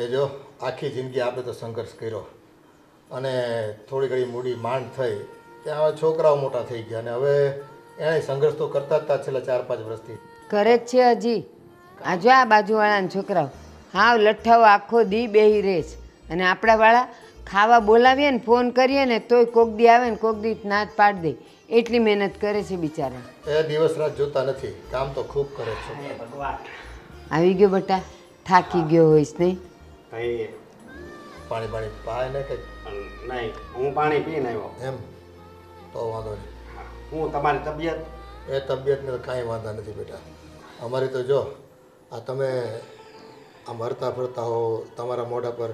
એ જો આખી જિંદગી આપણે તો સંઘર્ષ કર્યો અને થોડી ઘણી મૂડી માંડ થઈ ત્યાં હવે છોકરાઓ મોટા થઈ ગયા અને હવે એણે સંઘર્ષ તો કરતા જ હતા છેલ્લા 4-5 વર્ષથી. કરે જ છે હજી. આ જો આ બાજુવાળાના છોકરાઓ હાવ લઠ્ઠાઓ આખો દી બેહી રહે છે અને આપણાવાળા ખાવા બોલાવીએ ને ફોન કરીએ ને તોય કોક દી આવે ને કોક દી નાત પાડી દે એટલી મહેનત કરે છે બિચારા. એ દિવસ રાત જોતા નથી, કામ તો ખૂબ કરે છે. આવી ગયો બટા, થાકી ગયો હોઈશ નહીં? ભાઈ પાણી પાણી પાય ને કંઈક નહીં, હું પાણી પીને આવ્યો. એમ તો વાંધો નહીં. હું તમારી તબિયત? એ તબિયતને તો કાંઈ વાંધા નથી બેટા. અમારી તો જો આ તમે આમ હરતા ફરતા હો, તમારા મોઢા પર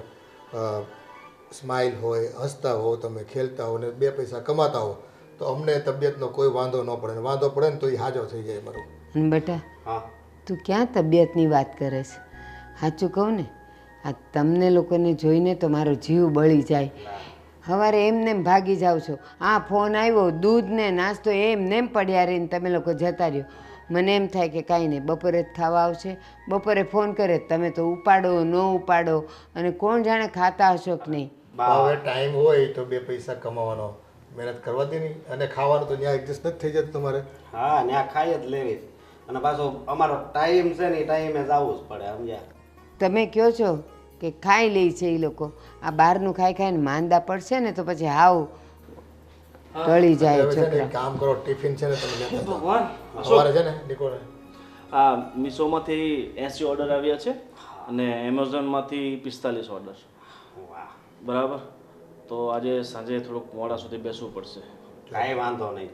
સ્માઇલ હોય, હસતા હો, તમે ખેલતા હો ને 2 પૈસા કમાતા હો તો અમને તબિયતનો કોઈ વાંધો ન પડે. વાંધો પડે ને તો એ હાજો થઈ જાય મારું. બટા હા તું ક્યાં તબિયતની વાત કરે છે? સાચું કહું ને, આ તમને લોકોને જોઈને તો મારો જીવ બળી જાય. સવારે એમને એમ ભાગી જાઓ છો, આ ફોન આવ્યો, દૂધ ને નાસ્તો એમને એમ પડ્યા રહીને તમે લોકો જતા રહ્યો. મને એમ થાય કે કાંઈ નહીં, બપોરે જ ખાવા આવશે, બપોરે ફોન કરે તમે તો ઉપાડો ન ઉપાડો અને કોણ જાણે ખાતા હશો કે નહીં. હવે ટાઈમ હોય તો 2 પૈસા કમાવાનો, મહેનત કરવા દે નહીં. અને ખાવાનું તો ત્યાં એડજસ્ટ નથી થઈ જતું તમારે. હા ત્યાં ખાઈ જ લેવી અને પાછો અમારો ટાઈમ છે ને એ ટાઈમે જ આવવું જ પડે સમજ્યા. તમે કહો છો કે ખાઈ લે છે એ લોકો, આ બહારનું ખાઈ ખાઈને માંદા પડશે ને તો પછી હાવ ટળી જાય હવે છે ને છોકરા. એક કામ કરો, ટિફિન છે ને તમે લેતા જાઓ. ભગવાન સવારે છે ને નીકળો. આ મીશોમાંથી 80 ઓર્ડર આવ્યા છે અને એમેઝોનમાંથી 45 ઓર્ડર. વાહ, બરાબર, તો આજે સાંજે થોડુંક મોડા સુધી બેસવું પડશે. કાંઈ વાંધો નહીં.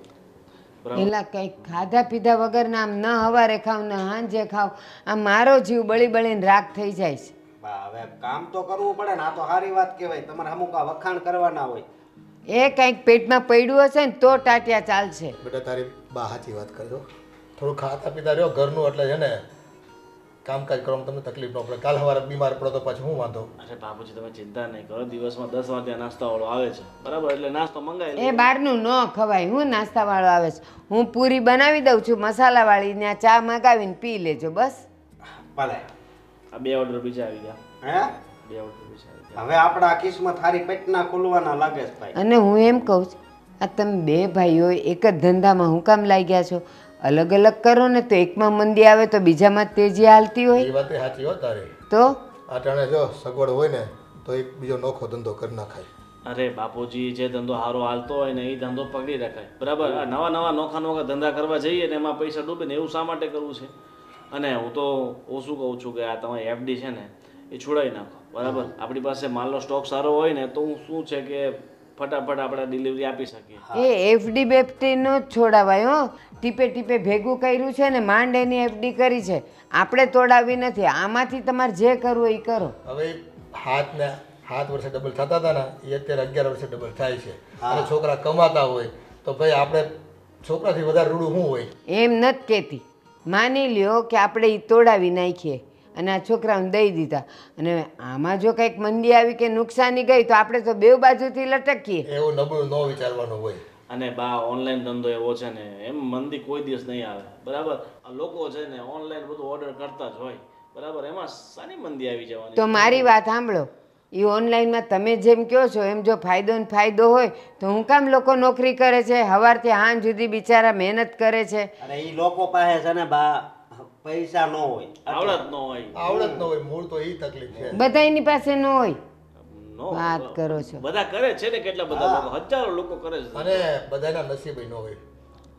બરાબર, પેલા કંઈક ખાધા પીધા વગરના આમ ન હવારે ખાવ ન હાંજે ખાવ, આમ મારો જીવ બળી બળીને રાખ થઈ જાય છે. બા હવે કામ તો કરવું પડે ને, આ તો સારી વાત કહેવાય. તમારે અમુક આ વખાણ કરવાના હોય. એ કંઈક પેટમાં પડ્યું હશે ને તો ટાટિયા ચાલશે. બેટા તારી બા સાચી વાત કરજો. થોડું ખાતા પીતા રહ્યો ઘરનું એટલે છે ને કામકાજ કરવામાં તમને તકલીફ ન પડે. કાલ સવારે બીમાર પડો તો પાછું હું વાંધો. અરે બાપુજી તમે ચિંતા નહીં કરો, દિવસમાં 10 વાર ત્યાં નાસ્તાવાળો આવે છે. બરાબર, એટલે નાસ્તો મંગાવી એ લઈએ. બહારનું ન ખવાય. હું નાસ્તાવાળો આવે છે, હું પૂરી બનાવી દઉં છું મસાલાવાળી, ત્યાં ચા મગાવીને પી લેજો બસ. ભલે. આ 2 ઓર્ડર બીજા આવી ગયા. હે 2 ઓર્ડર બીજા આવી ગયા. હવે આપણા કિસ્મત હારી પેટના ખુલવાના લાગે છે ભાઈ. અને હું એમ કહું છું, આ તમે 2 ભાઈઓ એક જ ધંધામાં હું કામ લાગ્યા છો? અલગ અલગ કરો ને તો એકમાં મંદી આવે તો બીજામાં તેજી હાલતી હોય. એ વાત સાચી હો તારી. તો અટાણે જો સગવડ હોય ને તો એક બીજો નોખો ધંધો કરી નાખાય. અરે બાપુજી, જે ધંધો સારો હાલતો હોય ને એ ધંધો પકડી રખાય. બરાબર, આ નવા નવા નોખા ધંધા કરવા જઈએ ને એમાં પૈસા ડૂબે ને એવું શા માટે કરવું છે? અને હું શું કહું છું કે આ તમારી એફડી છે ને એ છોડાવી નાખો. બરાબર, આપણી પાસે માલનો સ્ટોક સારો હોય ને તો હું શું છે કે ફટાફટ આપણે ડિલિવરી આપી શકીએ. એ એફડી બેફડી નો જ છોડાવાય હો. ટીપે ટીપે ભેગું કર્યું છે ને માંડ એની એફડી કરી છે, આપણે તોડાવી નથી. આમાંથી તમારે જે કરવું હોય એ કરો. હવે ઈ હાથને 7 વર્ષે ડબલ થતા હતા ને એ અત્યારે 11 વર્ષે ડબલ થાય છે. અને છોકરા કમાતા હોય તો ભાઈ આપણે છોકરાથી વધારે રૂડું શું હોય? એમ નથી કહેતી. માની લ્યો કે આપણે એ તોડાવી નાખીએ અને આ છોકરાઓને દઈ દીધા અને આમાં જો કંઈક મંદી આવી કે નુકસાની ગઈ તો આપણે તો 2 બાજુથી લટકીએ. એવું નબળું ન વિચારવાનું હોય. અને બા ઓનલાઈન ધંધો એવો છે ને એમ મંદી કોઈ દિવસ નહીં આવે. બરાબર, આ લોકો છે ને ઓનલાઈન બધું ઓર્ડર કરતા જ હોય. બરાબર, એમાં સાની મંદી આવી જવાની. તો મારી વાત સાંભળો, એ ઓનલાઈનમાં તમે જેમ કહો છો એમ જો ફાયદો ને ફાયદો હોય તો હું કામ લોકો નોકરી કરે છે, સવારથી સાંજ સુધી બિચારા મહેનત કરે છે. અરે એ લોકો પાસે છે ને બા પૈસા ન હોય, આવડત ન હોય. આવડત ન હોય, મૂળ તો એ તકલીફ છે. બધાની પાસે ન હોય. નો વાત કરો છો. બધા કરે છે ને, કેટલા બધા લોકો, હજારો લોકો કરે છે. અને બધાના નસીબે ન હોય.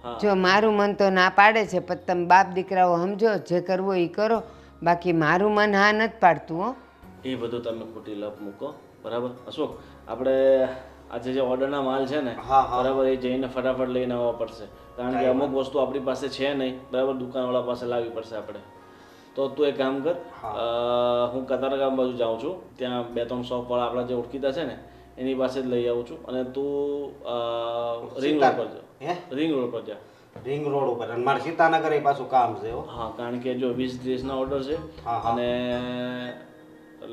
હા, જો મારું મન તો ના પાડે છે, પણ તમે બાપ દીકરાઓ સમજો, જે કરવું એ કરો. બાકી મારું મન હા નથી પાડતું હો. એ બધું તમે ખોટી લપ મૂકો. બરાબર અશોક, આપણે આજે જે ઓર્ડરના માલ છે ને બરાબર એ જઈને ફટાફટ લઈને આવવા પડશે. કારણ કે અમુક વસ્તુ આપણી પાસે છે નહીં. બરાબર, દુકાનવાળા પાસે લાવવી પડશે આપણે. તો તું એક કામ કર, હું કતારગામ બાજુ જાઉં છું, ત્યાં 2-3 શોપવાળા આપણા જે ઓળખીતા છે ને એની પાસે જ લઈ આવું છું. અને તું રિંગ રોડ પર જા. રિંગ રોડ પર જા. રિંગ રોડ ઉપર. અને મારે સીતાનગર એ પાછું કામ છે. હા, કારણ કે જો 20 ડ્રેસના ઓર્ડર છે અને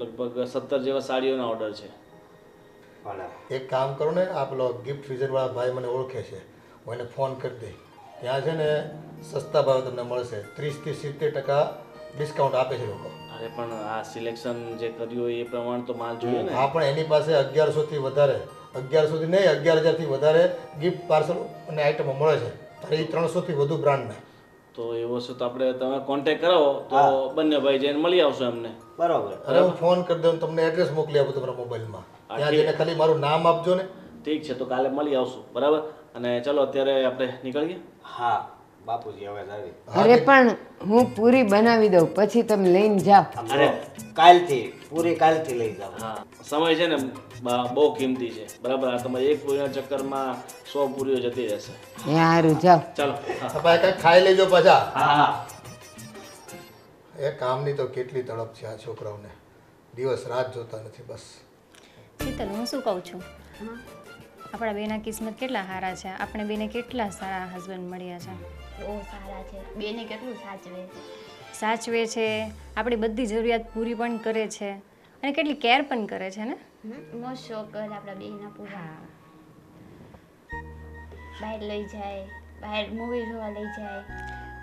લગભગ 17 જેવા સાડીઓના ઓર્ડર છે. એક કામ કરો ને, આ પેલો ગિફ્ટ ફ્રીઝરવાળા ભાઈ મને ઓળખે છે, હું એને ફોન કરી દઈ. ત્યાં છે ને સસ્તા ભાવે તમને મળશે. 30 થી 70% ડિસ્કાઉન્ટ આપે છે લોકો. અરે પણ આ સિલેક્શન જે કર્યું હોય એ પ્રમાણે તો માલ જોઈએ ને. હા, પણ એની પાસે 1100થી વધારે, 1100થી નહીં, 11,000થી વધારે ગિફ્ટ પાર્સલ અને આઇટમો મળે છે. અને એ 300થી વધુ બ્રાન્ડના. તો એવો છે તો આપણે તમે કોન્ટેક્ટ કરાવો તો બંને ભાઈ જઈને મળી આવશો એમને. બરોબર. અરે હું ફોન કરી દઉં, તમને એડ્રેસ મોકલી આપું તમારા મોબાઈલમાં. ત્યાં જઈને ખાલી મારું નામ આપજો ને. ઠીક છે, તો કાલે મળી આવશું, બરાબર? અને ચલો અત્યારે આપણે નીકળીએ. હા બાપુજી હવે જાવી. અરે પણ હું પૂરી બનાવી દઉં પછી તમે લઈને જાઓ. અરે કાલથી પૂરી કાલથી લઈ જાવ. હા, સમય છે ને બહુ કિંમતી છે, બરાબર? આ તમારે એક પૂરીના ચક્કરમાં 100 પૂરીઓ જતી રહેશે. એ સારું જાઓ. ચાલો. ભાઈ કંઈક ખાઈ લેજો પાછા. હા એ કામની તો કેટલી તડપ છે આ છોકરાઓને, દિવસ રાત જોતા નથી બસ. શીતલ, હું શું કહું છું, આપણા બેના કિસ્મત કેટલા સારા છે. આપણે બેને કેટલા સારા હસબન્ડ મળ્યા છે. બહુ સારા છે. બેને કેટલું સાચવે છે. સાચવે છે, આપણી બધી જરૂરિયાત પૂરી પણ કરે છે અને કેટલી કેર પણ કરે છે ને. મોજ શોખ જ આપણા બેના પૂરા. બહાર લઈ જાય, બહાર મૂવી જોવા લઈ જાય.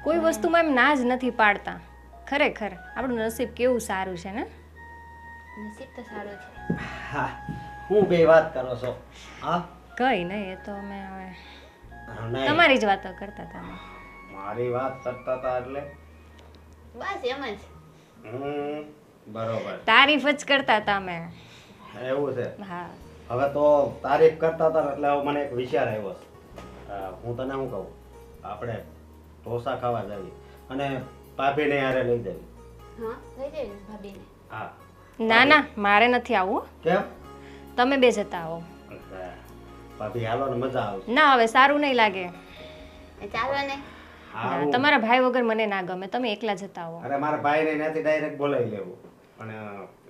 કોઈ વસ્તુમાં એમ ના જ નથી પાડતા. ખરેખર આપણું નસીબ કેવું સારું છે ને. નસીબ તો સારું છે. હા હું બે વાત કરો છો? હા કઈ નહીં, એ તો અમે હવે નહીં, તમારી જ વાતો કરતા હતા અમે. મારી વાત કરતા હતા એટલે બસ એમ જ. બરોબર. તારીફ જ કરતા હતા અમે. એવું છે. હા, હવે તો તારીફ કરતા હતા એટલે હવે મને એક વિચાર આવ્યો છે. હું તને શું કહું, આપણે ઢોસા ખાવા જઈએ અને ભાભીને હારે લઈ જવી. હા લઈ જાય ને ભાભીને. હા. ના ના, મારે નથી આવવું. કેમ? તમે બે જતા આવો. ભાભી હાલો ને મજા આવશે. ના, હવે સારું નહીં લાગે. ચાલો ને. હા ના, તમારા ભાઈ વગર મને ના ગમે. તમે એકલા જતા આવો. અરે મારા ભાઈને ત્યાંથી ડાયરેક્ટ બોલાવી લેવું, પણ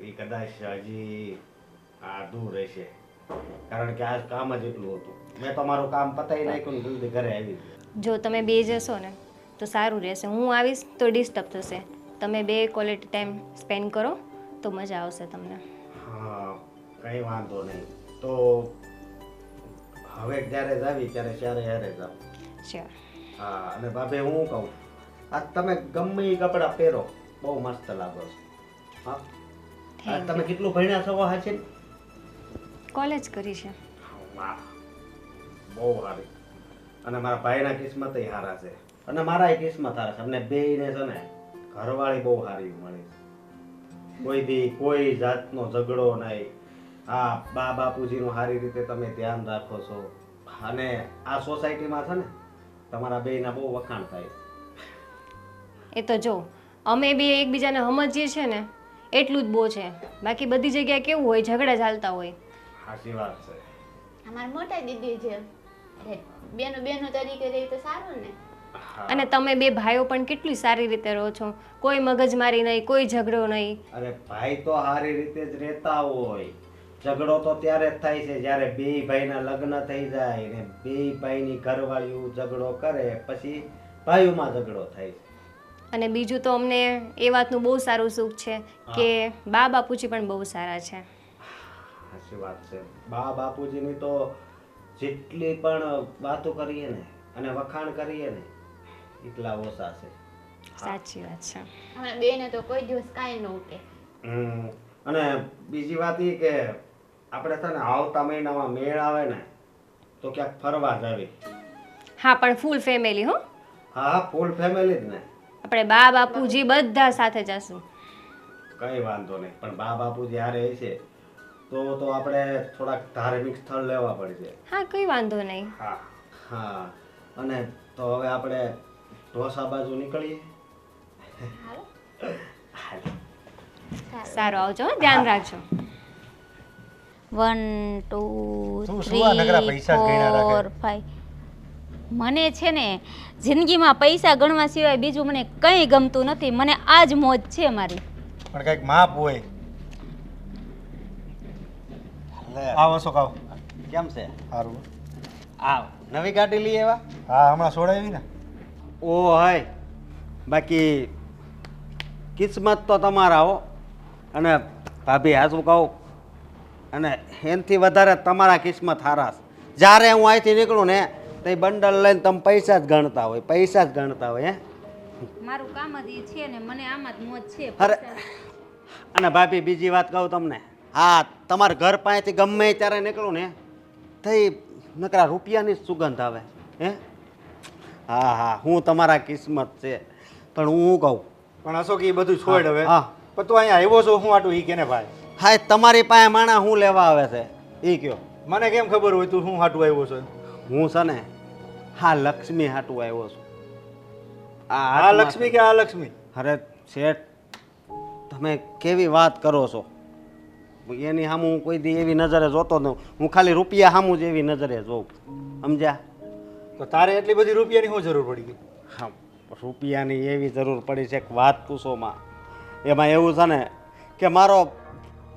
એ કદાચ હજી દૂર રહેશે, કારણ કે આ કામ જ એટલું હતું. મેં તો મારું કામ પતાવી નાખ્યું ને જલ્દી ઘરે આવી ગયો. જો તમે બે જશો ને તો સારું રહેશે. હું આવીશ તો ડિસ્ટર્બ થશે. તમે બે ક્વોલિટી ટાઈમ સ્પેન્ડ કરો તો મજા આવશે તમને. હા કંઈ વાંધો નહીં. તો હવે જ્યારે જાવી ત્યારે હારે જાવ. શ્યોર. હા, અને ભાભી હું કહું, આ તમે ગમે એ કપડાં પહેરો બહુ મસ્ત લાગો છો. હા, આ તમે કેટલું ભણ્યા છો હાચી? કોલેજ કરી છે. વાહ, બહુ સારી. અને મારા ભાઈના કિસ્મત સારા છે અને મારા કિસ્મત સારા છે. અમને બેયને છે ને ઘરવાળી બહુ સારી મળી છે. કોઈ દી કોઈ જાતનો ઝઘડો નહીં. હા, બા બાપુજીનું સારી રીતે તમે ધ્યાન રાખો છો અને આ સોસાયટીમાં છે ને તમારા બેયના બહુ વખાણ થાય. એ તો જો અમે બે એકબીજાને સમજીએ છીએ ને એટલું જ બહુ છે. બાકી બધી જગ્યાએ કેવું હોય, ઝઘડા ચાલતા હોય. સાચી વાત છે. અમારી મોટા દીદી છે. બેનો બેનો તરીકે રહી તો સારું ને. અને તમે બે ભાઈઓ પણ કેટલી સારી રીતે રહો છો. કોઈ મગજમારી નહીં, કોઈ ઝઘડો નહીં. અરે ભાઈ તો સારી રીતે જ રહેતા હોય. ઝઘડો તો ત્યારે જ થાય છે જ્યારે બે ભાઈના લગ્ન થઈ જાય ને બે ભાઈની ઘરવાળીઓ ઝઘડો કરે પછી ભાઈઓમાં ઝઘડો થાય છે. અને બીજું તો અમને એ વાતનું બહુ સારું સુખ છે કે બા બાપુજી પણ બહુ સારા છે. સાચી વાત છે. બા બાપુજીની તો જેટલી પણ વાતો કરીએ ને અને વખાણ કરીએ ને એટલા ઓછા છે. સાચી વાત છે. અમારા બેને તો કોઈ દિવસ કાંઈ ન ઉકે. અને બીજી વાત એ કે આપણે છે ને આવતા મહિનામાં મેળ આવે ને તો ક્યાંક ફરવા જાવી. હા, પણ ફૂલ ફેમિલી હો. હા, ફૂલ ફેમિલી જ ને. આપણે બા બાપુજી બધા સાથે જશું. કઈ વાંધો નહીં, પણ બા બાપુજી હારે છે તો આપણે થોડાક ધાર્મિક સ્થળ લેવા પડશે. હા, કઈ વાંધો નહીં. હા હા. અને તો હવે આપણે ઢોસા બાજુ નીકળીએ. સારું, આવજો હો, ધ્યાન રાખજો. 1 2 શું શું આ નકરા 3 પૈસા જ ગણ્યા રાખે? 4 5. મને છે ને જિંદગીમાં પૈસા ગણવા સિવાય બીજું મને કંઈ ગમતું નથી. મને આ જ મોજ છે મારી. પણ કંઈક માપ હોય. આવો શું કહો? કેમ છે? સારું. આ નવી ગાડી લઈ આવ્યા? હા, હમણાં છોડાવી ને. ઓ હાય, બાકી કિસ્મત તો તમારા હો. અને ભાભી હાચું કહું, અને એનાથી વધારે તમારા કિસ્મત હારા છે. જ્યારે હું અહીંથી નીકળું ને તો બંડલ લઈને તમે પૈસા જ ગણતા હોય, પૈસા જ ગણતા હોય. મારું કામ જ ઈ છે ને મને આમાં જ મોજ છે. અરે અને ભાભી બીજી વાત કહું તમને, હા તમારા ઘર પાસેથી ગમે ત્યારે નીકળું ને થઈ નકરા રૂપિયાની જ સુગંધ આવે હે. હા હા હું તમારા કિસ્મત છે, પણ હું કહું પણ અશોક એ બધું છોડ હવે. હા પણ તું અહીંયા આવ્યો છો હું આટું ઈ કે ને ભાઈ? હા તમારી પાસે માણા હું લેવા આવે છે એ કયો. મને કેમ ખબર હોય તું હું હાટું આવ્યો છો? હું છે ને હા લક્ષ્મી હાટું આવ્યો છું. આ લક્ષ્મી કે આ લક્ષ્મી? અરે શેઠ તમે કેવી વાત કરો છો? એની સામું હું કોઈ દી એવી નજરે જોતો ન, હું ખાલી રૂપિયા સામું જ એવી નજરે જોઉં, સમજ્યા? તો તારે એટલી બધી રૂપિયાની શું જરૂર પડી ગઈ? હા રૂપિયાની એવી જરૂર પડી છે કે વાત પૂછોમાં. એમાં એવું છે ને કે મારો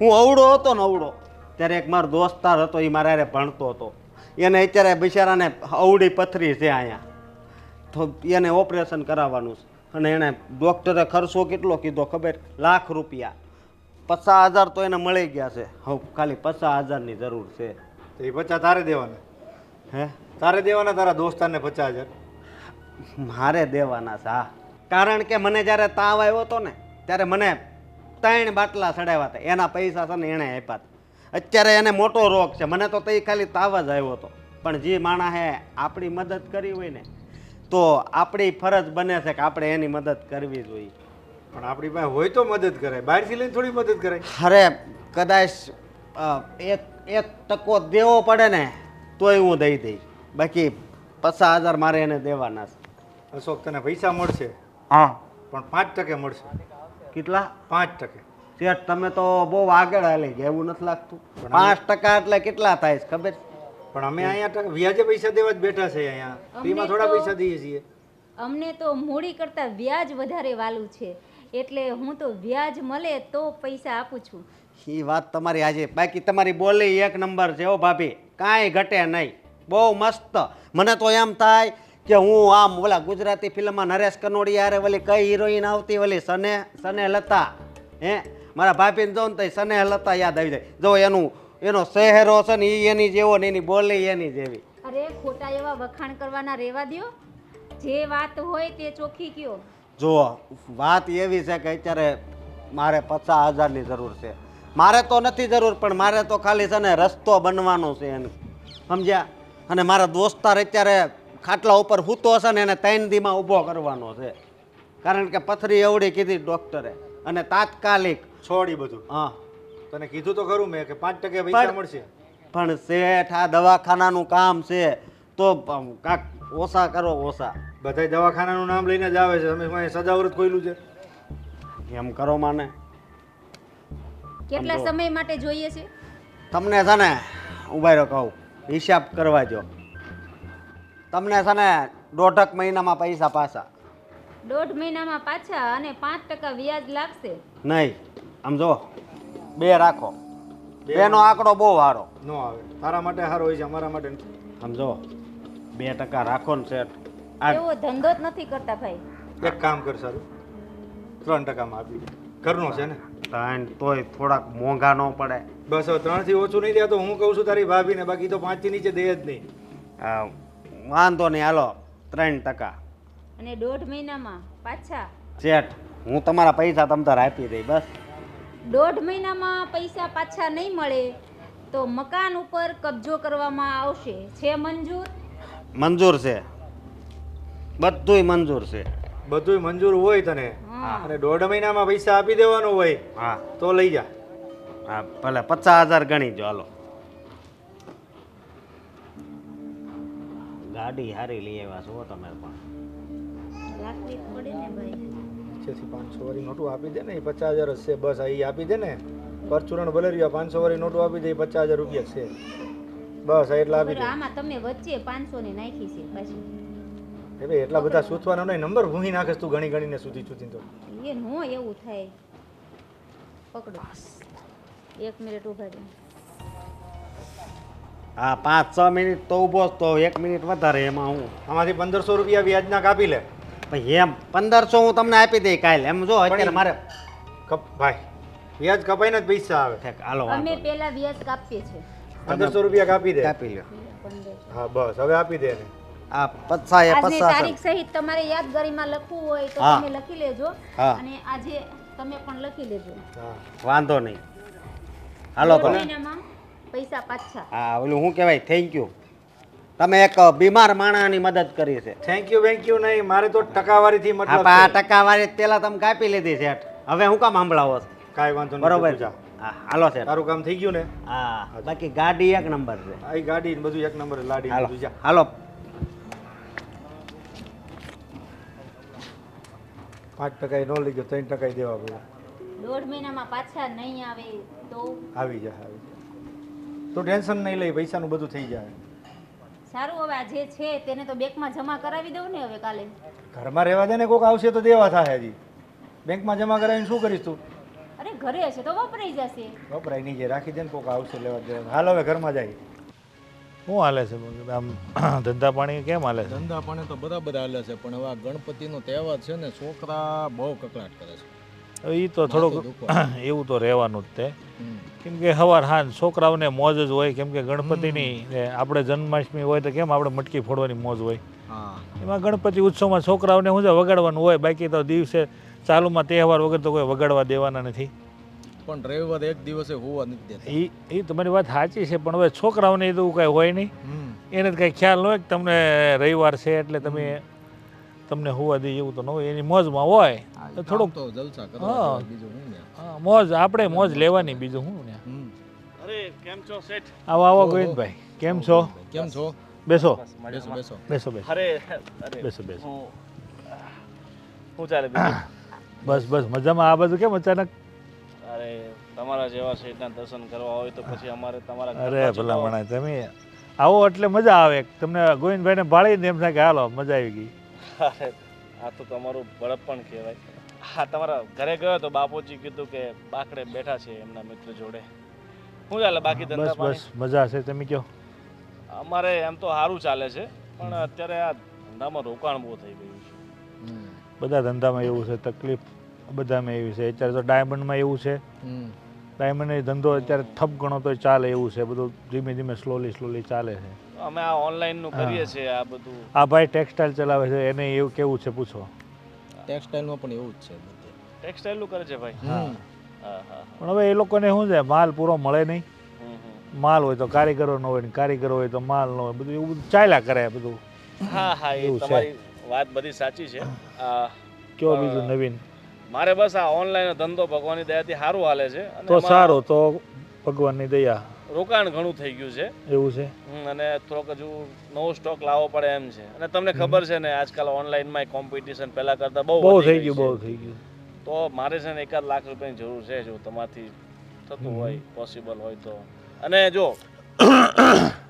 હું અવળો હતો ને અવળો ત્યારે એક મારો દોસ્તાર હતો, એ મારા હારે ભણતો હતો. એને અત્યારે બિચારાને અવળી પથરી છે અહીંયા, તો એને ઓપરેશન કરાવવાનું છે અને એણે ડૉક્ટરે ખર્ચો કેટલો કીધો ખબર? લાખ રૂપિયા. 50,000 તો એને મળી ગયા છે. હવે ખાલી 50,000ની જરૂર છે. તો એ 50 તારે દેવાના? હે તારે દેવાના તારા દોસ્તારને 50,000? મારે દેવાના છે હા. કારણ કે મને જ્યારે તાવ આવ્યો હતો ને ત્યારે મને 3 બાટલા ચડાવ્યા હતા, એના પૈસા છે ને એણે આપ્યા હતા. અત્યારે એને મોટો રોગ છે, મને તો તઈ ખાલી તાવ જ આવ્યો હતો. પણ જે માણસે આપણી મદદ કરી હોય ને તો આપણી ફરજ બને છે કે આપણે એની મદદ કરવી જોઈએ. પણ આપણી પાસે હોય તો મદદ કરાય, બહારથી લઈને થોડી મદદ કરાય. અરે કદાચ એક ટકો દેવો પડે ને તોય હું દઈ દઈશ, બાકી 50,000 મારે એને દેવાના છે. અશોક તને પૈસા મળશે હા પણ 5% મળશે. કેટલા? 5%. શેઠ તમે તો બહુ આગળ હાલી ગયા એવું નથી લાગતું? 5% એટલે કેટલા થાય છે ખબર? પણ અમે અહીંયા વ્યાજે પૈસા દેવા જ બેઠા છે. અહીંયા ફ્રીમાં થોડા પૈસા દઈએ છીએ. અમને તો મૂડી કરતાં વ્યાજ વધારે વાલું છે, એટલે હું તો વ્યાજ મળે તો પૈસા આપું છું. એ વાત તમારી આજે, બાકી તમારી બોલી 1 નંબર છે હો ભાભી, કાંઈ ઘટે નહીં, બહુ મસ્ત. મને તો એમ થાય કે હું આમ ઓલા ગુજરાતી ફિલ્મમાં નરેશ કનોડિયા હારે ઓલી કઈ હિરોઈન આવતી ઓલી સને લતા, હે મારા ભાભીને જો ને તો સને લતા યાદ આવી જાય. જો એનો શહેરો છે ને એ એની જેવો ને એની બોલી એની જેવી. અરે ખોટા એવા વખાણ કરવાના રહેવા દ્યો, જે વાત હોય તે ચોખ્ખી કયો. જુઓ વાત એવી છે કે અત્યારે મારે 50,000ની જરૂર છે. મારે તો નથી જરૂર, પણ મારે તો ખાલી છે ને રસ્તો બનવાનો છે એને, સમજ્યા? અને મારા દોસ્તાર અત્યારે ખાટલા ઉપર સૂતો હશે ને એને 3 દીમાં ઊભો કરવાનો છે, કારણ કે પથરી એવડી કીધી ડૉક્ટરે અને તાત્કાલિક. છોડી બધું. હા તને કીધું તો ખરું મેં કે 5% પૈસા મળશે. પણ શેઠ આ દવાખાનાનું કામ છે તો કાંક ઓછા કરો, ઓછા. બધાય દવાખાનાનું નામ લઈને જ આવે છે. અમે સદાવ્રત ખોલ્યું છે. એમ કરો માને. કેટલા સમય માટે જોઈએ છે? તમને છે ને ઉભા રહ્યો કહું, હિસાબ કરવા જો. તમને છે ને 1.5 મહિનામાં પૈસા પાછા. 1.5 મહિનામાં પાછા અને 5% વ્યાજ લાગશે? નહીં, આમ જો 2 રાખો. 2 નો આંકડો બહુ સારો ન આવે. તારા માટે સારો હોય છે, અમારા માટે નથી. આમ જો 2% રાખો ને શેઠ. એવો ધંધો જ નથી કરતા ભાઈ. એક કામ કર સારું, 3%માં આપી દે. ઘરનો છે ને? તોય થોડાક મોંઘા ન પડે. બસ હવે 3 થી ઓછું નહીં દે તો હું કહું છું તારી ભાભીને, બાકી તો 5 થી નીચે દે જ નહીં. વાંધો નહીં, હાલો 3%. અને 1.5 મહિનામાં પાછા? શેઠ હું તમારા પૈસા તમ તાર આપી દઈ બસ. 1.5 મહિનામાં પૈસા પાછા નહીં મળે તો મકાન ઉપર કબજો કરવામાં આવશે. છે મંજૂર? મંજૂર છે, બધુંય મંજૂર છે. બધુંય મંજૂર હોય તને અને 1.5 મહિનામાં પૈસા આપી દેવાનું હોય હા તો લઈ જા. હા ભલે 50,000 ગણી જો. હાલો ગાડી હારી લઈ આવ્યા છો તમે પણ. રાખવી જ પડે ને ભાઈ. નીચેથી 500 વાળી નોટો આપી દે ને, એ 50,000 જ છે બસ. આ આપી દે ને, પરચુરણ ભલે રહ્યો. 500 વાળી નોટો આપી દે, 50,000 રૂપિયા છે બસ. એટલા આપી દે. આમાં તમે વચ્ચે 500 ને નાખી છે પાછી. એ ભાઈ એટલા બધા સૂચવાનો નહીં, નંબર ભૂંગી નાખે તું ઘણી ઘણીને સુધી તો. એ નો એવું થાય. પકડો 1 મિનિટ ઉભા રહો. હા 5-6 મિનિટ તો ઊભો જ, તો 1 મિનિટ વધારે એમાં હું. આમાંથી 1500 રૂપિયા વ્યાજના કાપી લે. ભાઈ એમ 1500 હું તમને આપી દઈ કાલે. એમ જો અત્યારે મારે ભાઈ વ્યાજ કપાઈને જ પૈસા આવે. હાલો અમે પહેલા વ્યાજ કાપીએ છીએ. 1500 રૂપિયા કાપી દે. કાપી લ્યો. 1500. હા બસ હવે આપી દે ને. આ પચાસ એ આજની 50. તારીખ સહિત તમારે યાદગારીમાં લખવું હોય તો હા. તમે લખી લેજો હા. અને આજે તમે પણ લખી લેજો. વાંધો નહીં. હાલો તો 2 મહિનામાં પૈસા પાછા. હા ઓલું શું કહેવાય થેન્ક યુ. તમે એક બીમાર માણસની મદદ કરી છે. થેન્ક યુ નહીં, મારે તો ટકાવારીથી હા મતલબ પણ આ છે. ટકાવારી પેલા તમે કાપી લીધી શેઠ. હવે હું કામ સાંભળાવો છો? કાંઈ વાંધો નહીં, બરોબર તું જા. હા હાલો શેઠ. તારું કામ થઈ ગયું ને? હા બાકી ગાડી એક નંબર છે. આ ગાડી ને બધું એક નંબર, લાડી ને હાલો બધું જા. હાલો 5% ન લઈ ગયો, 3% દેવા પડે. 1.5 મહિનામાં પાછા નહીં આવે તો આવી જા. તો ટેન્શન નહીં લઈ, પૈસાનું બધું થઈ જાય. સારું. હવે આ જે છે તેને તો બેંકમાં જમા કરાવી દઉં ને હવે કાલે. ઘરમાં રહેવા દે ને, કોક આવશે તો દેવા થાય. હજી બેંકમાં જમા કરાવીને શું કરીશ તું? અરે ઘરે હશે તો વપરાઈ જશે. વપરાય નહીં, જે રાખી દે ને, કોક આવશે લેવા દેવા. હાલ હવે ઘરમાં જાય. શું હાલે છે આમ ધંધા પાણી કેમ હાલે છે? ધંધા પાણી તો બરાબર હાલે છે, પણ હવે આ ગણપતિનો તહેવાર છે ને, છોકરા બહુ કકળાટ કરે છે. હવે એ તો થોડુંક માથું એવું તો રહેવાનું જ તે, હમ. કેમ કે સવાર હાંજ છોકરાઓને મોજ જ હોય, કેમ કે ગણપતિની ને આપણે જન્માષ્ટમી હોય તો કેમ આપણે મટકી ફોડવાની મોજ હોય, હા એમાં ગણપતિ ઉત્સવમાં છોકરાઓને શું છે વગાડવાનું હોય. બાકી તો દિવસે ચાલુમાં તહેવાર વગર તો કોઈ વગાડવા દેવાના નથી. પણ રવિવાર એક દિવસે હોવા નથી દેતા. એ તમારી વાત સાચી છે, પણ હવે છોકરાઓને એ તો કાંઈ હોય નહીં, હમ. એને તો કાંઈ ખ્યાલ ન હોય કે તમને રવિવાર છે એટલે તમને હોવા દે એવું તો ન હોય. એની મોજમાં હોય હા, તો કામ થોડુંક તો જલસા હા. કરવા જેવા, બીજું શું ને. હા, મોજ આપણે મોજ લેવાની, બીજું શું ને. હમ. અરે કેમ છો શેઠ? આવો આવો ઓહો. ગોવિંદભાઈ, કેમ છો? કેમ છો? બેસો બેસો બેસો. બેસો બેસો અરે અરે બેસો બેસો. શું ચાલે બીજું? બસ બસ મજામાં. આ બધું કેમ અચાનક? અરે તમારા જેવા શેઠના દર્શન કરવા હોય તો પછી અમારે તમારા ઘર અરે બાજુ ભલા તો- મણા તમે આવો એટલે મજા આવે. તમને ગોવિંદભાઈને ભાળીને એમ થાય કે હાલો મજા આવી ગઈ. અરે આ તો તમારું બળપણ કહેવાય. હા તમારા ઘરે ગયો તો બાપુજી કીધું કે બાકડે બેઠા છે એમના મિત્ર જોડે. શું ચાલે બાકી ધંધા બસ પાણી? બસ મજા છે. તમે કહો. અમારે એમ તો સારું ચાલે છે, પણ અત્યારે આ ધંધામાં રોકાણ બહુ થઈ ગયું છે. હમ. બધા ધંધામાં એવું છે, તકલીફ બધામાં એવી છે. અત્યારે તો ડાયમંડમાં એવું છે, હમ. ડાયમંડ ધંધો અત્યારે ઠપ ગણો તો ચાલે એવું છે. બધું ધીમે ધીમે સ્લોલી ચાલે છે. અમે આ ઓનલાઈન નું કરીએ છીએ આ બધું. આ ભાઈ ટેક્સટાઇલ ચલાવે છે, એને એવું કેવું છે પૂછો. ટેક્સટાઇલમાં પણ એવું જ છે બધે. ટેક્સટાઇલ નું કરે છે ભાઈ. હમ. હા હા પણ હવે એ લોકોને શું છે, માલ પૂરો મળે નહીં. હમ, હમ. માલ હોય તો કારીગરો ન હોય ને કારીગરો હોય તો માલ ન હોય. બધું એવું બધું ચાલ્યા કરે બધું. હા હા એ એવું છે. તમારી વાત બધી સાચી છે. કયો બીજું નવીન? મારે બસ આ ઓનલાઈન ધંધો ભગવાનની દયાથી સારું હાલે છે અને તો એમાં સારું, તો ભગવાનની દયા. રોકાણ ઘણું થઈ ગયું છે. એવું છે. અને થોડોક હજુ નવો સ્ટોક લાવવો પડે એમ છે. અને તમને ખબર છે ને આજકાલ ઓનલાઈનમાં કોમ્પિટિશન પહેલા કરતા બહુ બહુ વધી થઈ ગઈ ગયું, બહુ છે. થઈ ગયું. તો મારે છે ને 1 લાખ રૂપિયાની જરૂર છે, જો તમારથી થતું હોય પોસિબલ હોય તો. અને જો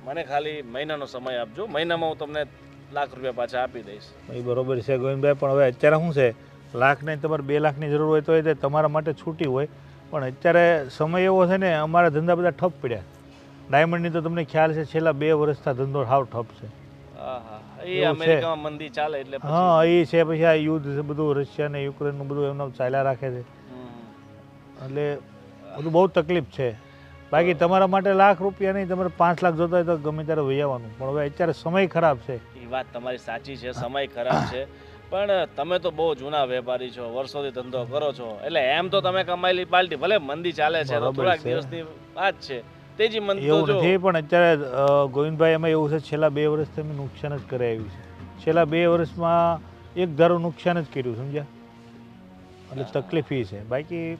મને ખાલી મહિનાનો સમય આપજો, મહિનામાં હું તમને 1 લાખ રૂપિયા પાછા આપી દઈશ. એ બરોબર છે ગોવિંદભાઈ, પણ હવે અત્યારે શું છે, લાખ નહીં તમારે 2 લાખની જરૂર હોય તો એ તમારા માટે છૂટી હોય. પણ અત્યારે સમય એવો છે ને, અમારા ધંધા બધા ઠપ પડ્યા. ડાયમંડની તો તમને ખ્યાલ છે, છેલ્લા 2 વર્ષથી ધંધો હાવ ઠપ છે. હા હા એ એવું છે. અમેરિકામાં મંદી ચાલે એટલે પછી હા એ છે. પછી આ યુદ્ધ છે બધું, રશિયા ને યુક્રેનનું બધું એમનું ચાલ્યા રાખે છે, એટલે બધું બહુ તકલીફ છે. બાકી તમારા માટે 1 લાખ રૂપિયા નહીં, તમારે 5 લાખ જોતા હોય તો ગમે ત્યારે વહી આવવાનું. પણ હવે અત્યારે સમય ખરાબ છે. એ વાત તમારી સાચી છે, સમય ખરાબ છે. પણ તમે તો બહુ જૂના વેપારી છો, વર્ષોથી ધંધો કરો છો, એટલે એમ તો તમે કમાયેલી પાલટી. ભલે મંદી ચાલે છે તો બરાબર થોડાક છે. દિવસની વાત છે, તેજી મંદી તો એવું જો નથી, પણ અત્યારે ગોવિંદભાઈ એમાં એવું છે, છેલ્લા 2 વર્ષથી અમે નુકસાન જ કરી આવ્યું છે. છેલ્લા 2 વર્ષમાં એક ધારું નુકસાન જ કર્યું, સમજ્યા? એટલે તકલીફ એ છે. બાકી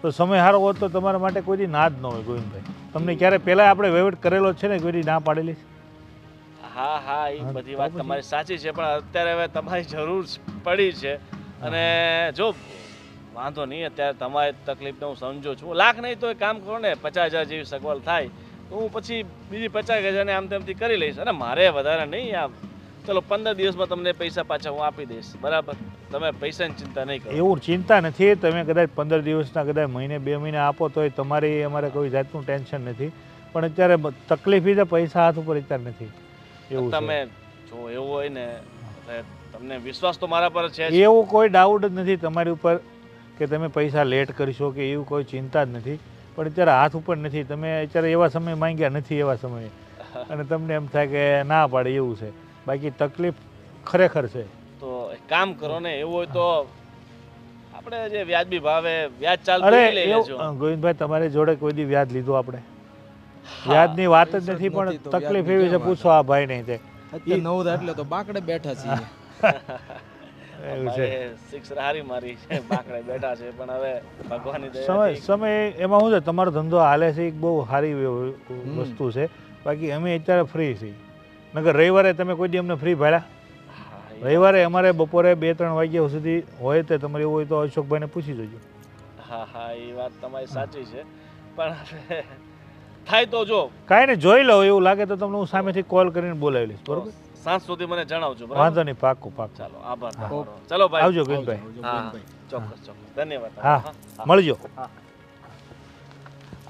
તો સમય સારો હોત તો તમારા માટે કોઈ દી ના જ ન હોય ગોવિંદભાઈ. તમને ક્યારે પહેલાં આપણે વહીવટ કરેલો છે ને, કોઈ દી ના પાડેલી છે? હા હા એ હા, બધી તો વાત પછી? તમારી સાચી છે, પણ અત્યારે હવે તમારી જરૂર પડી છે. અને જો વાંધો નહીં, અત્યારે તમારી તકલીફને હું સમજુ છું. 1 લાખ નહીં તો એક કામ કરો ને, 50,000 જેવી સગવડ થાય તો હું પછી બીજી 50,000 આમ તેમથી કરી લઈશ. અને મારે વધારે નહીં, આમ ચલો 15 દિવસમાં તમને પૈસા પાછા હું આપી દઈશ, બરાબર? તમે પૈસાની ચિંતા નહીં કરો. એવું ચિંતા નથી. તમે કદાચ 15 દિવસના, કદાચ મહિને 2 મહિને આપો તોય તમારી અમારે કોઈ જાતનું ટેન્શન નથી. પણ અત્યારે તકલીફ એ છે, પૈસા હાથ ઉપર અત્યારે નથી. એવું છે. તમે જો એવું હોય ને, એટલે તમને વિશ્વાસ તો મારા પર છે જ. એવું કોઈ ડાઉટ જ નથી તમારી ઉપર કે તમે પૈસા લેટ કરશો કે એવું કોઈ ચિંતા જ નથી. પણ અત્યારે હાથ ઉપર નથી. તમે અત્યારે એવા સમય માંગ્યા નથી, એવા સમયે, અને તમને એમ થાય કે ના પાડે એવું છે. બાકી તકલીફ ખરેખર છે. તો એક કામ કરો ને, એવું હોય તો આપણે જે વ્યાજબી ભાવે વ્યાજ ચાલતું અરે એ લઈ લેજો. ગોવિંદભાઈ, તમારી જોડે કોઈ દી વ્યાજ લીધું આપણે? વ્યાજની વાત જ નથી, પણ નથી તો તકલીફ વ્યાજની એવી છે, કેમ પૂછો આ ભાઈ નહીં તે અત્યારે નવરા એટલે તો બાકડે બેઠા છીએ. એવું છે. ભાઈએ સિક્સ હારી મારી છે, બાકડે બેઠા છે, પણ હવે ભગવાનની સમય દયાથી સમય એમાં શું છે, તમારો ધંધો હાલે છે, એક બહુ સારી વસ્તુ છે. બાકી અમે અત્યારે ફ્રી છીએ. નકર રવિવારે તમે કોઈ દી અમને ફ્રી ભાડ્યા? રવિવારે અમારે બપોરે 2-3 વાગ્યા સુધી હોય, તો તમારે એવું હોય તો અશોકભાઈને પૂછી જોજો. હા હા, એ વાત તમારી સાચી છે, પણ હવે થાય તો જો કાંઈ ને જોઈ લો, એવું લાગે તો તમને હું સામેથી કોલ કરીને બોલાવી લઈશ. બરોબર? સાંજ સુધી મને જણાવજો. બરાબર? વાંધો નહીં, પાક્કું પાક્કું. ચાલો, આભાર તમારો. ચલો ભાઈ, આવજો ગોવિંદભાઈ. હા, ચોક્કસ ચોક્કસ, ધન્યવાદ. હા, મળજો.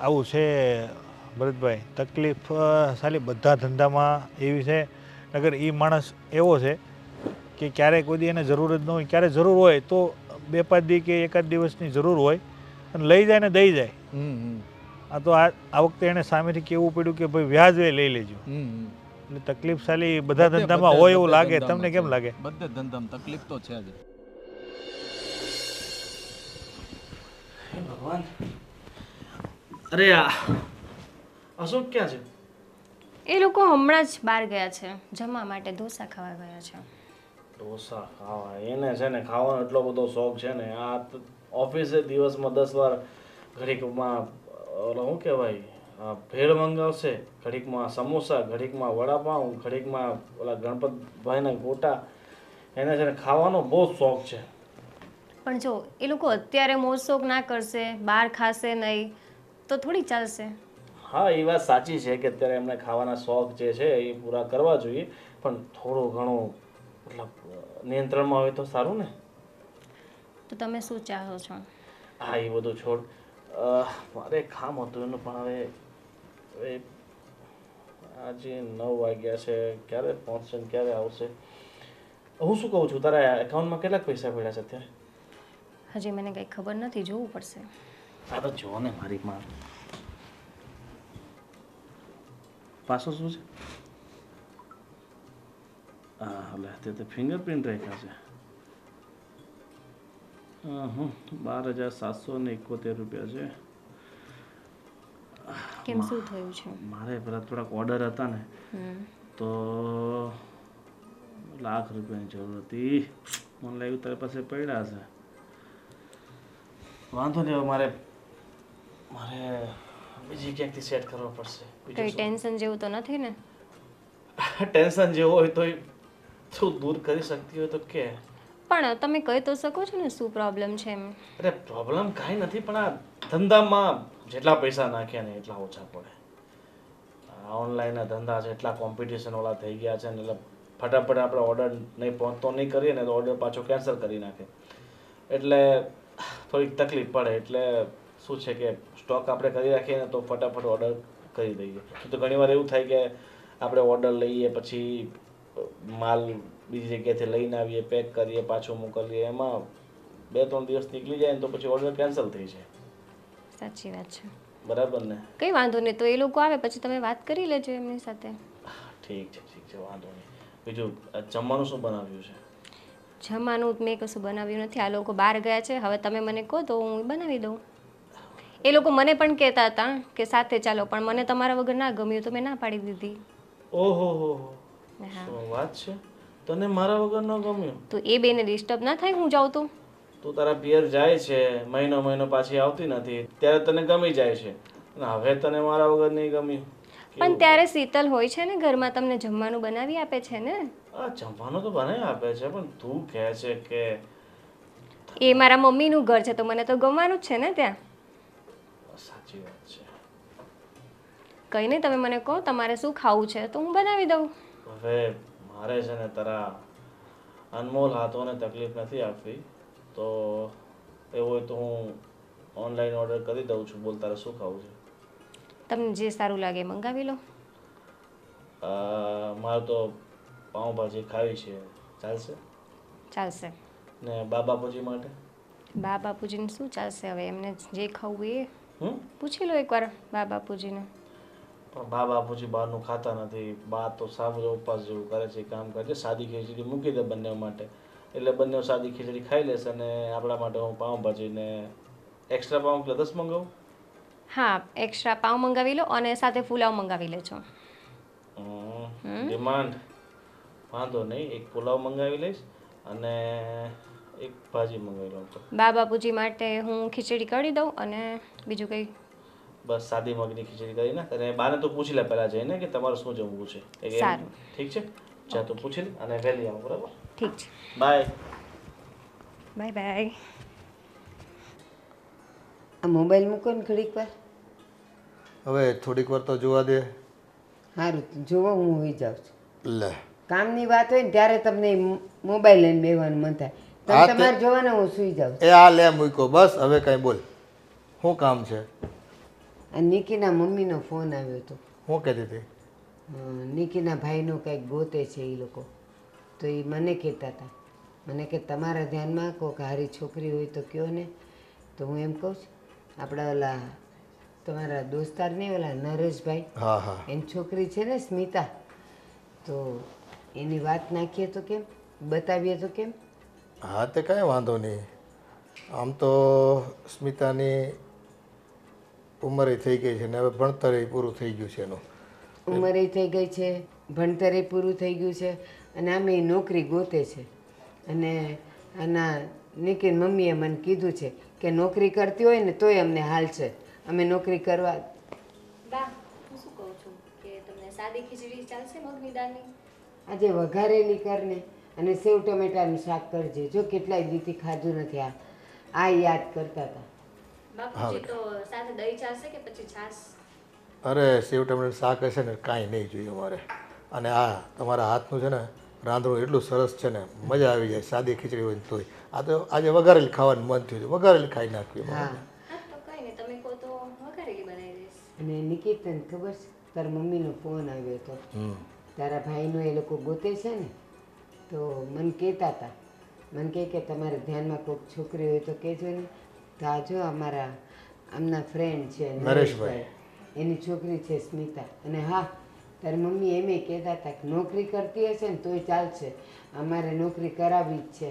આવું છે ભરતભાઈ, તકલીફ સાલી બધા ધંધામાં એવી છે. નગર એ માણસ એવો છે કે ક્યારેય કોઈ દી એને જરૂર જ ન હોય, ક્યારે જરૂર હોય તો 2-5 દી કે 1 દિવસની જરૂર હોય અને લઈ જાય ને દઈ જાય. આ તો આ વખતે એને સામેથી કેવું પડ્યું કે ભાઈ વ્યાજ લઈ લેજો. એટલે તકલીફ સાલી બધા ધંધામાં હોય એવું લાગે. તમને કેમ લાગે? બધે ધંધામાં તકલીફ તો છે જ. હે ભગવાન, અરે આ અશોક ક્યાં છે? એ લોકો હમણાં જ બહાર ગયા છે જમવા માટે, ઢોસા ખાવા ગયા છે. ઢોસા ખાવા? એને છે ને ખાવાનો એટલો બધો શોખ છે ને, આ ઓફિસે દિવસમાં 10 વાર ઘડીકમાં ઓલો શું કહેવાય ભેળ મંગાવશે, ઘડીકમાં સમોસા, ઘડીકમાં વડાપાઉં, ઘડીકમાં ઓલા ગણપતભાઈના ગોટા. એને છે ને ખાવાનો બહુ શોખ છે. પણ જો એ લોકો અત્યારે મોજશોખ ના કરશે, બહાર ખાશે નહીં તો થોડી ચાલશે. હા, એ વાત સાચી છે કે અત્યારે એમને ખાવાના શોખ જે છે એ પૂરા કરવા જોઈએ, પણ થોડું ઘણું મતલબ નિયંત્રણમાં હોય તો સારું ને. તો તમે શું ચાહો છો? હા, એ બધું છોડ. મારે એક કામ હતું એનું, પણ હવે આજે 9 વાગ્યા છે, ક્યારે પહોંચશે ને ક્યારે આવશે? હું શું કહું છું, તારા એકાઉન્ટમાં કેટલાક પૈસા પડ્યા છે અત્યારે? હજી મને કંઈ ખબર નથી, જોવું પડશે. આ તો જો ને મારી માં પાછો શું છે? હા, એટલે તે તો ફિંગરપ્રિન્ટ રાખ્યા છે. 12,771 રૂપિયા છે. કેમ, શું થયું છે? મારે પેલા થોડાક ઓર્ડર હતા ને, તો લાખ રૂપિયાની જરૂર હતી. મને લાગ્યું તારી પાસે પડ્યા છે. વાંધો નહીં, મારે બીજી ક્યાંકથી સેટ કરવા પડશે. કંઈ ટેન્શન જેવું તો નથી ને? ટેન્શન જેવું હોય તો તું દૂર કરી શકતી હોય તો કે. પણ તમે કહી તો શકો છો ને શું પ્રોબ્લેમ છે એમ. અરે પ્રોબ્લેમ કાંઈ નથી, પણ આ ધંધામાં જેટલા પૈસા નાખ્યા ને એટલા ઓછા પડે. ઓનલાઈનના ધંધા છે, એટલા કોમ્પિટિશન વાળા થઈ ગયા છે ને, એટલે ફટાફટ આપણે ઓર્ડર નહીં પહોંચતો નહીં કરીએ ને તો ઓર્ડર પાછો કેન્સલ કરી નાખે. એટલે થોડીક તકલીફ પડે. એટલે શું છે કે સ્ટોક આપણે કરી રાખીએ ને તો ફટાફટ ઓર્ડર કરી દઈએ. તો ઘણીવાર એવું થાય કે આપણે ઓર્ડર લઈએ, પછી માલ બીજી જગ્યાએથી લઈને આવીએ, પેક કરીએ, પાછું મોકલીએ, એમાં 2-3 દિવસ નીકળી જાય ને તો પછી ઓર્ડર કેન્સલ થઈ જાય. સાચી વાત છે. બરાબર ને? કંઈ વાંધો નહીં, તો એ લોકો આવે પછી તમે વાત કરી લેજો એમની સાથે. ઠીક છે, વાંધો નહીં. બીજું જમવાનું શું બનાવ્યું છે? જમવાનું મેં કશું બનાવ્યું નથી, આ લોકો બહાર ગયા છે. હવે તમે મને કહો તો હું બનાવી દઉં. એ લોકો મને પણ કહેતા હતા કે સાથે ચાલો, પણ મને તમારા વગર ના ગમ્યું તો મેં ના પાડી દીધી. ઓહો, હા, શું વાત છે? તને મારા વગર ન ગમ્યું? તો એ બેને ડિસ્ટર્બ ના થાય હું જાઉં તો? તું તારા પિયર જાય છે, મહિનો પાછી આવતી નથી, ત્યારે તને ગમી જાય છે, અને હવે તને મારા વગર નહીં ગમ્યું? પણ ત્યારે શીતલ હોય છે ને ઘરમાં, તમને જમવાનું બનાવી આપે છે ને. આ જમવાનું તો બનાવી આપે છે, પણ તું કહે છે કે એ મારા મમ્મીનું ઘર છે તો મને તો ગમવાનું જ છે ને ત્યાં. સાચી વાત છે. કંઈ નહીં, તમે મને કહો તમારે શું ખાવું છે તો હું બનાવી દઉં. હવે મારે છે ને તારા અનમોલ હાથોને તકલીફ નથી આપવી, તો એવું હોય તો હું ઓનલાઈન ઓર્ડર કરી દઉં છું. બોલ, તારે શું ખાવું છે? તમને જે સારું લાગે મંગાવી લો. મારે તો પાઉંભાજી ખાવી છે, ચાલશે? ચાલશે. ને બાપુજી માટે? બાપુજીને શું ચાલશે, હવે એમને જે ખાવું એ હમ પૂછી લો એકવાર બાપુજીને. પણ બા બાપુજી બહારનું ખાતા નથી. બા તો સાવ ઉપવાસ જેવું કરે છે, કામ કરે છે. સાદી ખીચડી મૂકી દે બંને માટે, એટલે બંને સાદી ખીચડી ખાઈ લેશે અને આપણા માટે હું પાઉંભાજી ને એક્સ્ટ્રા પાઉં એટલે 10 મંગાવું. હા, એક્સ્ટ્રા પાઉં મંગાવી લો અને સાથે પુલાવ મંગાવી લેજો. ડિમાન્ડ વાંધો નહીં, એક પુલાવ મંગાવી લઈશ અને એક ભાજી મંગાવી લઉં. તો બા બાપુજી માટે હું ખીચડી કરી દઉં અને બીજું કંઈ? બસ સાદી મગની ખીચડી કરીને, અને બાને તો પૂછી લે પહેલાં જઈને કે તમારે શું જમવું છે. સારું. ઠીક છે, જા તો પૂછી લે અને વહેલી આવો. બરાબર? ઠીક છે. બાય. Bye bye. આ મોબાઈલ મૂકો ને ઘડીક વાર. હવે થોડીક વાર તો જોવા દે. સારું, જોવો હું હોઈ જાઉં છું. લે કામની વાત હોય ને ત્યારે તમને મોબાઈલ લઈને બેસવાનું મન થાય. તમે તમારે જોવાને હું સૂઈ જાઉં છું. એ આ લે મૂકો બસ. હવે કાંઈ બોલ, શું કામ છે? આ નિકીના મમ્મીનો ફોન આવ્યો હતો. શું કહેતી હતી? નિકીના ભાઈનું કંઈક ગોતે છે એ લોકો. તો એ મને કહેતા હતા, મને કે તમારા ધ્યાનમાં કોઈક હારી છોકરી હોય તો કહો ને. તો હું એમ કહું છું, આપણા ઓલા તમારા દોસ્તાર નહીં ઓલા નરેશભાઈ, હા હા, એની છોકરી છે ને સ્મિતા, તો એની વાત નાખીએ તો કેમ, બતાવીએ તો કેમ? હા તે કાંઈ વાંધો નહીં. આમ તો સ્મિતાની ઉંમરે થઈ ગઈ છે ને હવે ભણતરે પૂરું થઈ ગયું છે એનું. ઉંમરે થઈ ગઈ છે, ભણતરે પૂરું થઈ ગયું છે અને આમે ઈ નોકરી ગોતે છે. અને આના નિકીન મમ્મીએ મને કીધું છે કે નોકરી કરતી હોય ને તોય અમને હાલ છે, અમે નોકરી કરવા. બા, હું શું કહું છું કે તમને સાદી ખીચડી ચાલશે મગની દાળની? આજે વઘારેલી કરને અને સેવ ટમેટાનું શાક કરજે. જો કેટલાય દીથી ખાધું નથી. આ યાદ કરતા હતા. બાપુજી તો સાથે દહીં ચાલશે કે પછી છાશ? અરે સેવ ટમેટાનું શાક હશે ને કાંઈ નહીં જોઈએ અમારે. અને આ તમારા હાથનું છે ને રાંધણું એટલું સરસ છે ને, મજા આવી જાય. સાદી ખીચડી હોય ને તોય. આ તો આજે વઘારેલી ખાવાનું મન થયું છે, વઘારેલી ખાઈ નાખવી. હા, તો કંઈ નહીં, તમે કહો તો વઘારેલી બનાવી દઈશ. અને નિકિત તને ખબર છે તારા મમ્મીનો ફોન આવ્યો હતો. તારા ભાઈનો એ લોકો ગોતે છે ને, તો મને કહેતા હતા, મને કહે કે તમારે ધ્યાનમાં કોઈક છોકરી હોય તો કહેજો ને. તો આ જો અમારા આમના ફ્રેન્ડ છે નરેશભાઈ, એની છોકરી છે સ્મિતા. અને હા, તારી મમ્મી એમ કહેતા હતા કે નોકરી કરતી હશે ને તોય ચાલશે, અમારે નોકરી કરાવવી જ છે.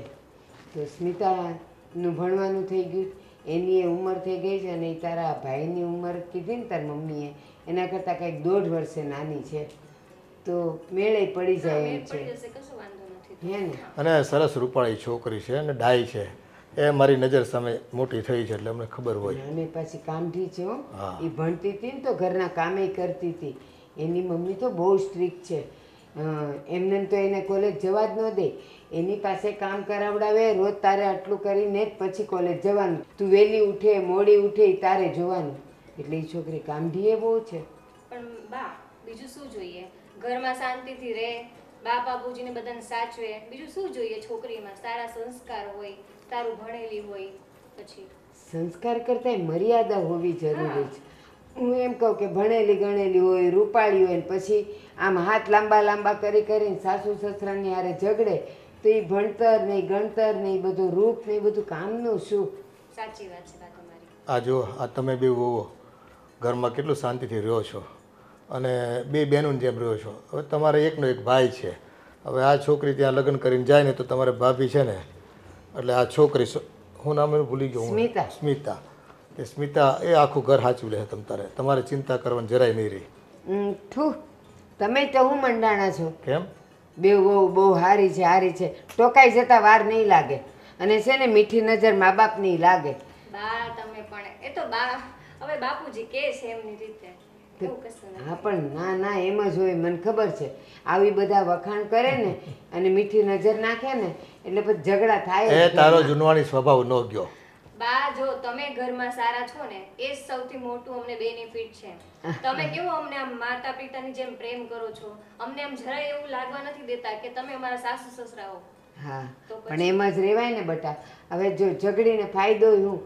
તો સ્મિતાનું ભણવાનું થઈ ગયું, એની એ ઉંમર થઈ ગઈ છે અને એ તારા ભાઈની ઉંમર કીધી ને તારી મમ્મીએ એના કરતાં કંઈક 1.5 વર્ષે નાની છે. તો મેળે પડી જાય એમ છે. હે ને? અને સરસ રૂપાળી છોકરી છે અને ડાય છે. એ મારી નજર સામે મોટી થઈ છે એટલે અમને ખબર હોય. અને પાછી કામઠી છે હો. એ ભણતી હતી ને તો ઘરના કામે કરતી હતી. એની મમ્મી તો બહુ સ્ટ્રિક્ટ છે. એમને તો એને કોલેજ જવા જ ન દે. એની પાસે કામ કરાવડાવે, રોજ તારે આટલું કરીને જ પછી કોલેજ જવાનું. તું વહેલી ઉઠે મોડી ઉઠે એ તારે જોવાનું. એટલે એ છોકરી કામઠી બહુ છે. પણ બા, બીજું શું જોઈએ? ઘરમાં શાંતિથી રહે, બા બાપુજીને બધાને સાચવે, બીજું શું જોઈએ છોકરીમાં? સારા સંસ્કાર હોય, સારું ભણેલી હોય. પછી સંસ્કાર કરતાં મર્યાદા હોવી જરૂરી છે. હું એમ કહું કે ભણેલી ગણેલી હોય, રૂપાળી હોય ને પછી આમ હાથ લાંબા લાંબા કરી કરીને સાસુ સસરાની હારે ઝઘડે તો એ ભણતર નહીં, ગણતર નહીં, બધું રૂપ નહીં, બધું કામનું શું? સાચી વાત છે બા તમારી. આ જો આ તમે બે વહુઓ ઘરમાં કેટલું શાંતિથી રહ્યો છો અને બે બહેનોની જેમ રહ્યો છો. હવે તમારે એકનો એક ભાઈ છે. હવે આ છોકરી ત્યાં લગ્ન કરીને જાય ને તો તમારે ભાભી છે ને, એટલે આ છોકરી હું નામ એનું ભૂલી ગયો. સ્મિતા. સ્મિતા. એ સ્મિતા એ આખું ઘર સાચવી લે. તમારે ચિંતા કરવાની જરાય નહીં રહી. થું, તમે તો હું મંડાણા છો. કેમ? બે બહુ હારી છે, હારી છે. ટોકાઈ જતા વાર નહીં લાગે. અને છે ને મીઠી નજર મા બાપની લાગે. બા તમે પણ એ તો બા હવે બાપુજી કે છે એમની રીતે. હા પણ ના ના એમ જ હોય, મને ખબર છે. આવી બધા વખાણ કરે ને અને મીઠી નજર નાખે ને એટલે પછી ઝઘડા થાય. એ તારો જૂનવાણી સ્વભાવ ન ગયો. બા જો તમે ઘરમાં સારા છો ને એ જ સૌથી મોટું અમને બેનિફિટ છે. તમે કેવું અમને આમ માતા પિતાની જેમ પ્રેમ કરો છો, અમને આમ જરાય એવું લાગવા નથી દેતા કે તમે અમારા સાસુ સસરા હો. હા પણ એમ જ રહેવાય ને બટા. હવે જો ઝઘડીને ફાયદો હું,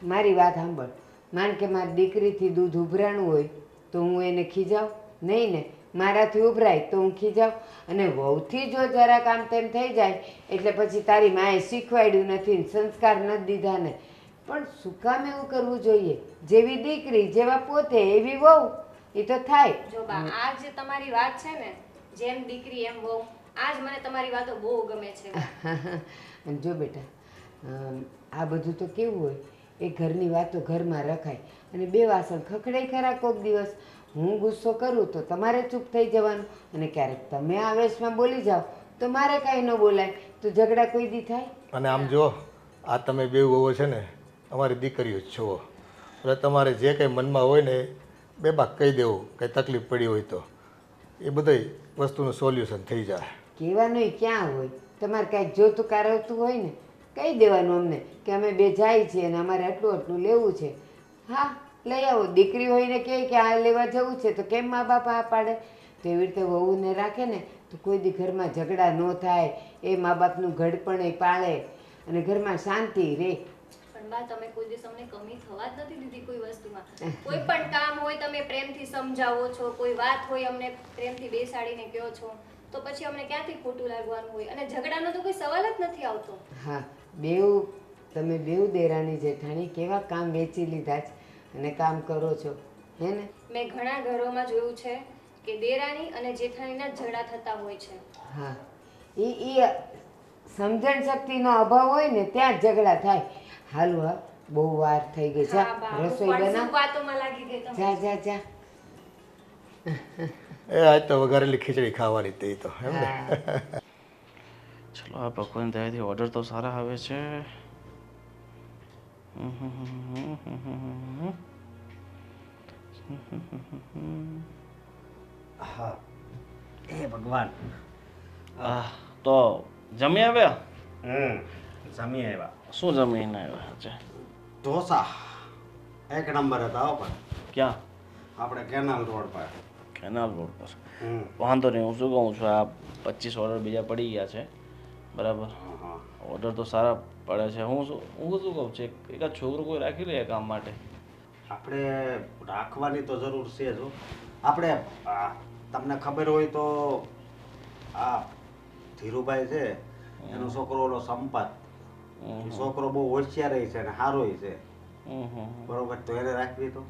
મારી વાત સાંભળ. માન કે મારી દીકરીથી દૂધ ઉભરાણું હોય તો હું એને ખીજાવ નહીં ને, મારાથી ઉભરાય તો હું ખીજાવ. અને વહુથી જો જરાક આમ તેમ થઈ જાય એટલે પછી તારી માએ શીખવાડ્યું નથી ને સંસ્કાર નથી દીધા ને. પણ શું કામ એવું કરવું જોઈએ? જેવી દીકરી જેવા પોતે એવી વહુ, એ તો થાય. જો બા આ જે તમારી વાત છે ને, જેમ દીકરી એમ વહુ, આજ મને તમારી વાતો બહુ ગમે છે. અને જો બેટા, આ બધું તો કેવું હોય, એ ઘરની વાતો ઘરમાં રખાય. અને બે વાસણ ખખડાય ખરા કોક દિવસ. હું ગુસ્સો કરું તો તમારે ચૂપ થઈ જવાનું, અને ક્યારેક તમે આવેશમાં બોલી જાઓ તો મારે કાંઈ ન બોલાય, તો ઝઘડા કોઈ દી થાય. અને આમ જો આ તમે બે વહુઓ છે ને અમારી દીકરીઓ જ છો, એટલે તમારે જે કંઈ મનમાં હોય ને બે બાક કહી દેવું, કંઈ તકલીફ પડી હોય તો એ બધી વસ્તુનું સોલ્યુશન થઈ જાય. કહેવાનું ક્યાં હોય, તમારે કાંઈક જોતું કારવતું હોય ને કહી દેવાનું અમને કે અમે બે જાય છીએ અને અમારે આટલું આટલું લેવું છે. હા, લઈ આવો. દીકરી હોય ને કહે કે આ લેવા જવું છે તો કેમ મા બાપ આ પાડે? તો એવી રીતે વહુને રાખે ને તો કોઈ દી ઘરમાં ઝઘડા ન થાય, એ મા બાપનું ઘડપણ એ પાળે અને ઘરમાં શાંતિ રહે. પણ બા તમે કોઈ દિવસ અમને કમી થવા જ નથી દીધી કોઈ વસ્તુમાં. કોઈ પણ કામ હોય તમે પ્રેમથી સમજાવો છો, કોઈ વાત હોય અમને પ્રેમથી બેસાડીને કહો છો, તો પછી અમને ક્યાંથી ખોટું લાગવાનું હોય? અને ઝઘડાનો તો કોઈ સવાલ જ નથી આવતો. હા, તમે બેઉ દેરાણી જેઠાણી કેવા કામ વેચી લીધા છે અને કામ કરો છો, હે ને? મેં ઘણા ઘરોમાં જોયું છે કે દેરાણી અને જેઠાણીના ઝઘડા થતા હોય છે. હા, એ સમજણ શક્તિનો અભાવ હોય ને ત્યાં જ ઝઘડા થાય. હાલો, હા, બહુ વાર થઈ ગઈ છે. હા બા, રસોઈ હું પણ બના. શું વાતોમાં લાગી ગઈ તમે. જા જા જા. એ આજ તો વઘારેલી ખીચડી ખાવાની હતી તો એમ ને. હા. ચલો, આ ભગવાન દયાથી ઓર્ડર તો સારા આવે છે. હા એ ભગવાન. તો જમી આવ્યા? જમી આવ્યા. શું જમીને આવ્યા છે? ઢોસા એક નંબર હતા હો. પણ ક્યાં? આપણે કેનાલ રોડ પર. કેનાલ રોડ પર. વાંધો નહીં, હું શું કહું છું, આ 25 ઓર્ડર બીજા પડી ગયા છે, બરાબર? ઓર્ડર તો સારા પડે છે. હું શું કહું છું, એકાદ છોકરું કોઈ રાખી લે કામ માટે. આપણે રાખવાની તો જરૂર છે જ. આપણે તમને ખબર હોય તો આ ધીરુભાઈ છે, એનો છોકરો ઓલો સંપાત, છોકરો બહુ હોશિયાર છે અને સારો છે, બરોબર? તો એને રાખવી તો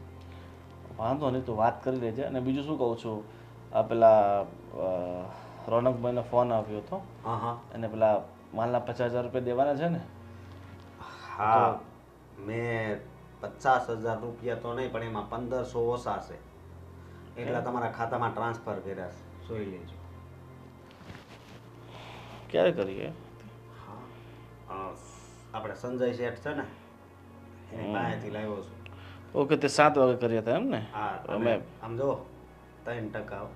વાંધો નહીં, તું વાત કરી લેજે. અને બીજું શું કહું છું, આ પેલા રોનકભાઈનો ફોન આવ્યો હતો, અને પેલા માલના 50,000 રૂપિયા દેવાના છે ને? હા, મેં 50,000 રૂપિયા તો નહીં, પણ એમાં 1,500 ઓછા છે, એટલે તમારા ખાતામાં ટ્રાન્સફર કર્યા છે, જોઈ લેજો. ક્યારે કરીએ? આપણે સંજય શેઠ છે ને, એની પાસેથી લાવ્યો છું. ઓકે, તે 7 વાગે કર્યા હતા એમ ને? હા, અમે આમ જો 3%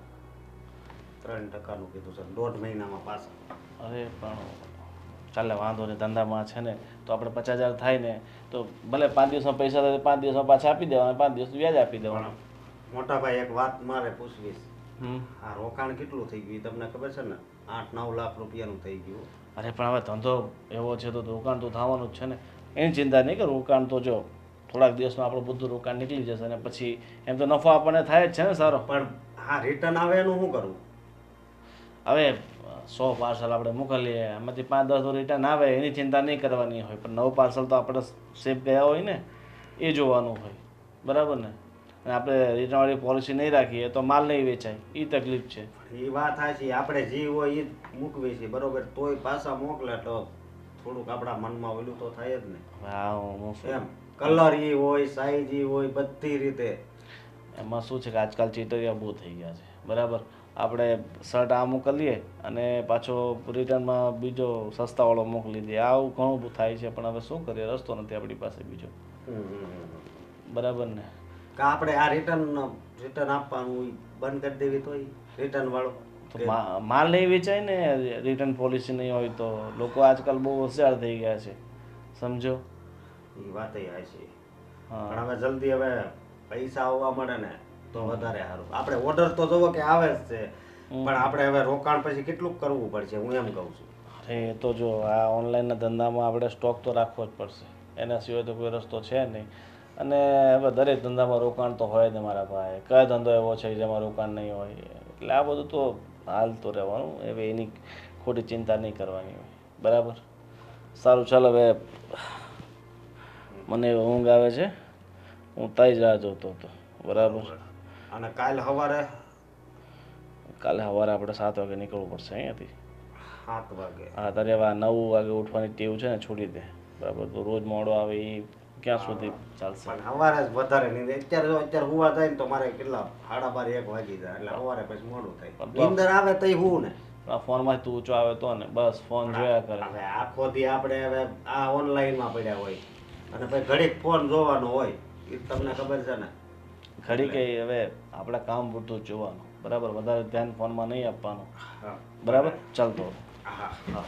3%નું કીધું છે, 1.5 મહિનામાં પાછા. અરે પણ ચાલે, વાંધો નહીં, ધંધામાં છે ને તો આપણે 50,000 થાય ને તો ભલે 5 દિવસમાં પૈસા થાય 5 દિવસમાં પાછા આપી દેવાના, 5 દિવસ વ્યાજ આપી દેવાના. મોટા ભાઈ, એક વાત મારે પૂછવી છે. આ રોકાણ કેટલું થઈ ગયું તમને ખબર છે ને? 8-9 લાખ રૂપિયાનું થઈ ગયું. અરે પણ હવે ધંધો એવો છે તો રોકાણ તો થવાનું જ છે ને, એની ચિંતા નહીં કે રોકાણ તો જો થોડાક દિવસમાં આપણું બધું રોકાણ નીકળી જશે અને પછી એમ તો નફો આપણને થાય જ છે ને સારો. પણ હા, રિટર્ન આવે એનું શું કરવું? હવે 100 પાર્સલ આપણે મોકલીએ, એમાંથી 5-10 તો રિટર્ન આવે, એની ચિંતા નહીં કરવાની હોય, પણ 9 પાર્સલ તો આપણે સેફ ગયા હોય ને, એ જોવાનું હોય, બરાબર ને? અને આપણે રિટર્નવાળી પોલિસી નહીં રાખીએ તો માલ નહીં વેચાય, એ તકલીફ છે. એ વાત સાચી, આપણે જે હોય એ જ મૂકવી છે, બરોબર? તોય પાછા મોકલે તો થોડુંક આપણા મનમાં ઓલું તો થાય જ ને. હા, હું એમ કલર એ હોય, સાઈઝ એ હોય, બધી રીતે. એમાં શું છે કે આજકાલ ચીટરિયા બહુ થઈ ગયા છે, બરાબર? આપણે શર્ટ આ મોકલીએ અને પાછો રિટર્નમાં બીજો સસ્તાવાળો મોકલી દે, આવું ઘણું થાય છે. પણ હવે શું કરીએ, રસ્તો નથી આપણી પાસે બીજો, બરાબર ને? કે આપણે આ રિટર્ન આપવાનું બંધ કરી દેવી તો રિટર્ન વાળો તો માલ નહીં વેચાય ને, રિટર્ન પોલિસી નહીં હોય તો. લોકો આજકાલ બહુ હોશિયાર થઈ ગયા છે, સમજો? એ વાત છે. પણ હવે જલ્દી હવે પૈસા આવવા મળે ને તો વધારે સારું. આપણે ઓર્ડર તો જોવો કે આવે જ છે, પણ આપણે હવે રોકાણ પછી કેટલું કરવું પડશે, હું એમ કહું છું. અરે તો જો આ ઓનલાઈનના ધંધામાં આપણે સ્ટોક તો રાખવો જ પડશે, એના સિવાય તો કોઈ રસ્તો છે નહીં. અને હવે દરેક ધંધામાં રોકાણ તો હોય ને મારા ભાઈ. કયો ધંધો એવો છે જેમાં રોકાણ નહીં હોય? એટલે આ બધું તો હાલ તો રહેવાનું, હવે એની ખોટી ચિંતા નહીં કરવાની હોય, બરાબર? સારું, ચાલ હવે મને ઊંઘ આવે છે, હું તાઈ જ રાહ જોતો હતો, બરાબર? અને કાલ સવારે કાલે સવારે આપણે 7 વાગે નીકળવું પડશે અહીંયાથી. 7 વાગે. હા તારે હવે 9 વાગે ઉઠવાની ટેવ છે ને છોડી દે બરાબર. તો રોજ મોડો આવે એ ક્યાં સુધી ચાલશે? પણ સવારે જ વધારે નીંદર. અત્યારે હુવા થાય ને તો મારે કેટલા 12:30 1 વાગી જાય એટલે સવારે પછી મોડું થાય. નીંદર આવે તો હું ને આ ફોનમાં તું ઊંચો આવે તો ને બસ ફોન જોયા કરે. હવે આખો દી આપણે હવે આ ઓનલાઈનમાં પડ્યા હોય અને પછી ઘડીક ફોન જોવાનો હોય એ તમને ખબર છે ને. ઘડી કે હવે આપણા કામ પૂરતું જ જોવાનું બરાબર. વધારે ધ્યાન ફોનમાં નહીં આપવાનું બરાબર. ચાલતો હા હા.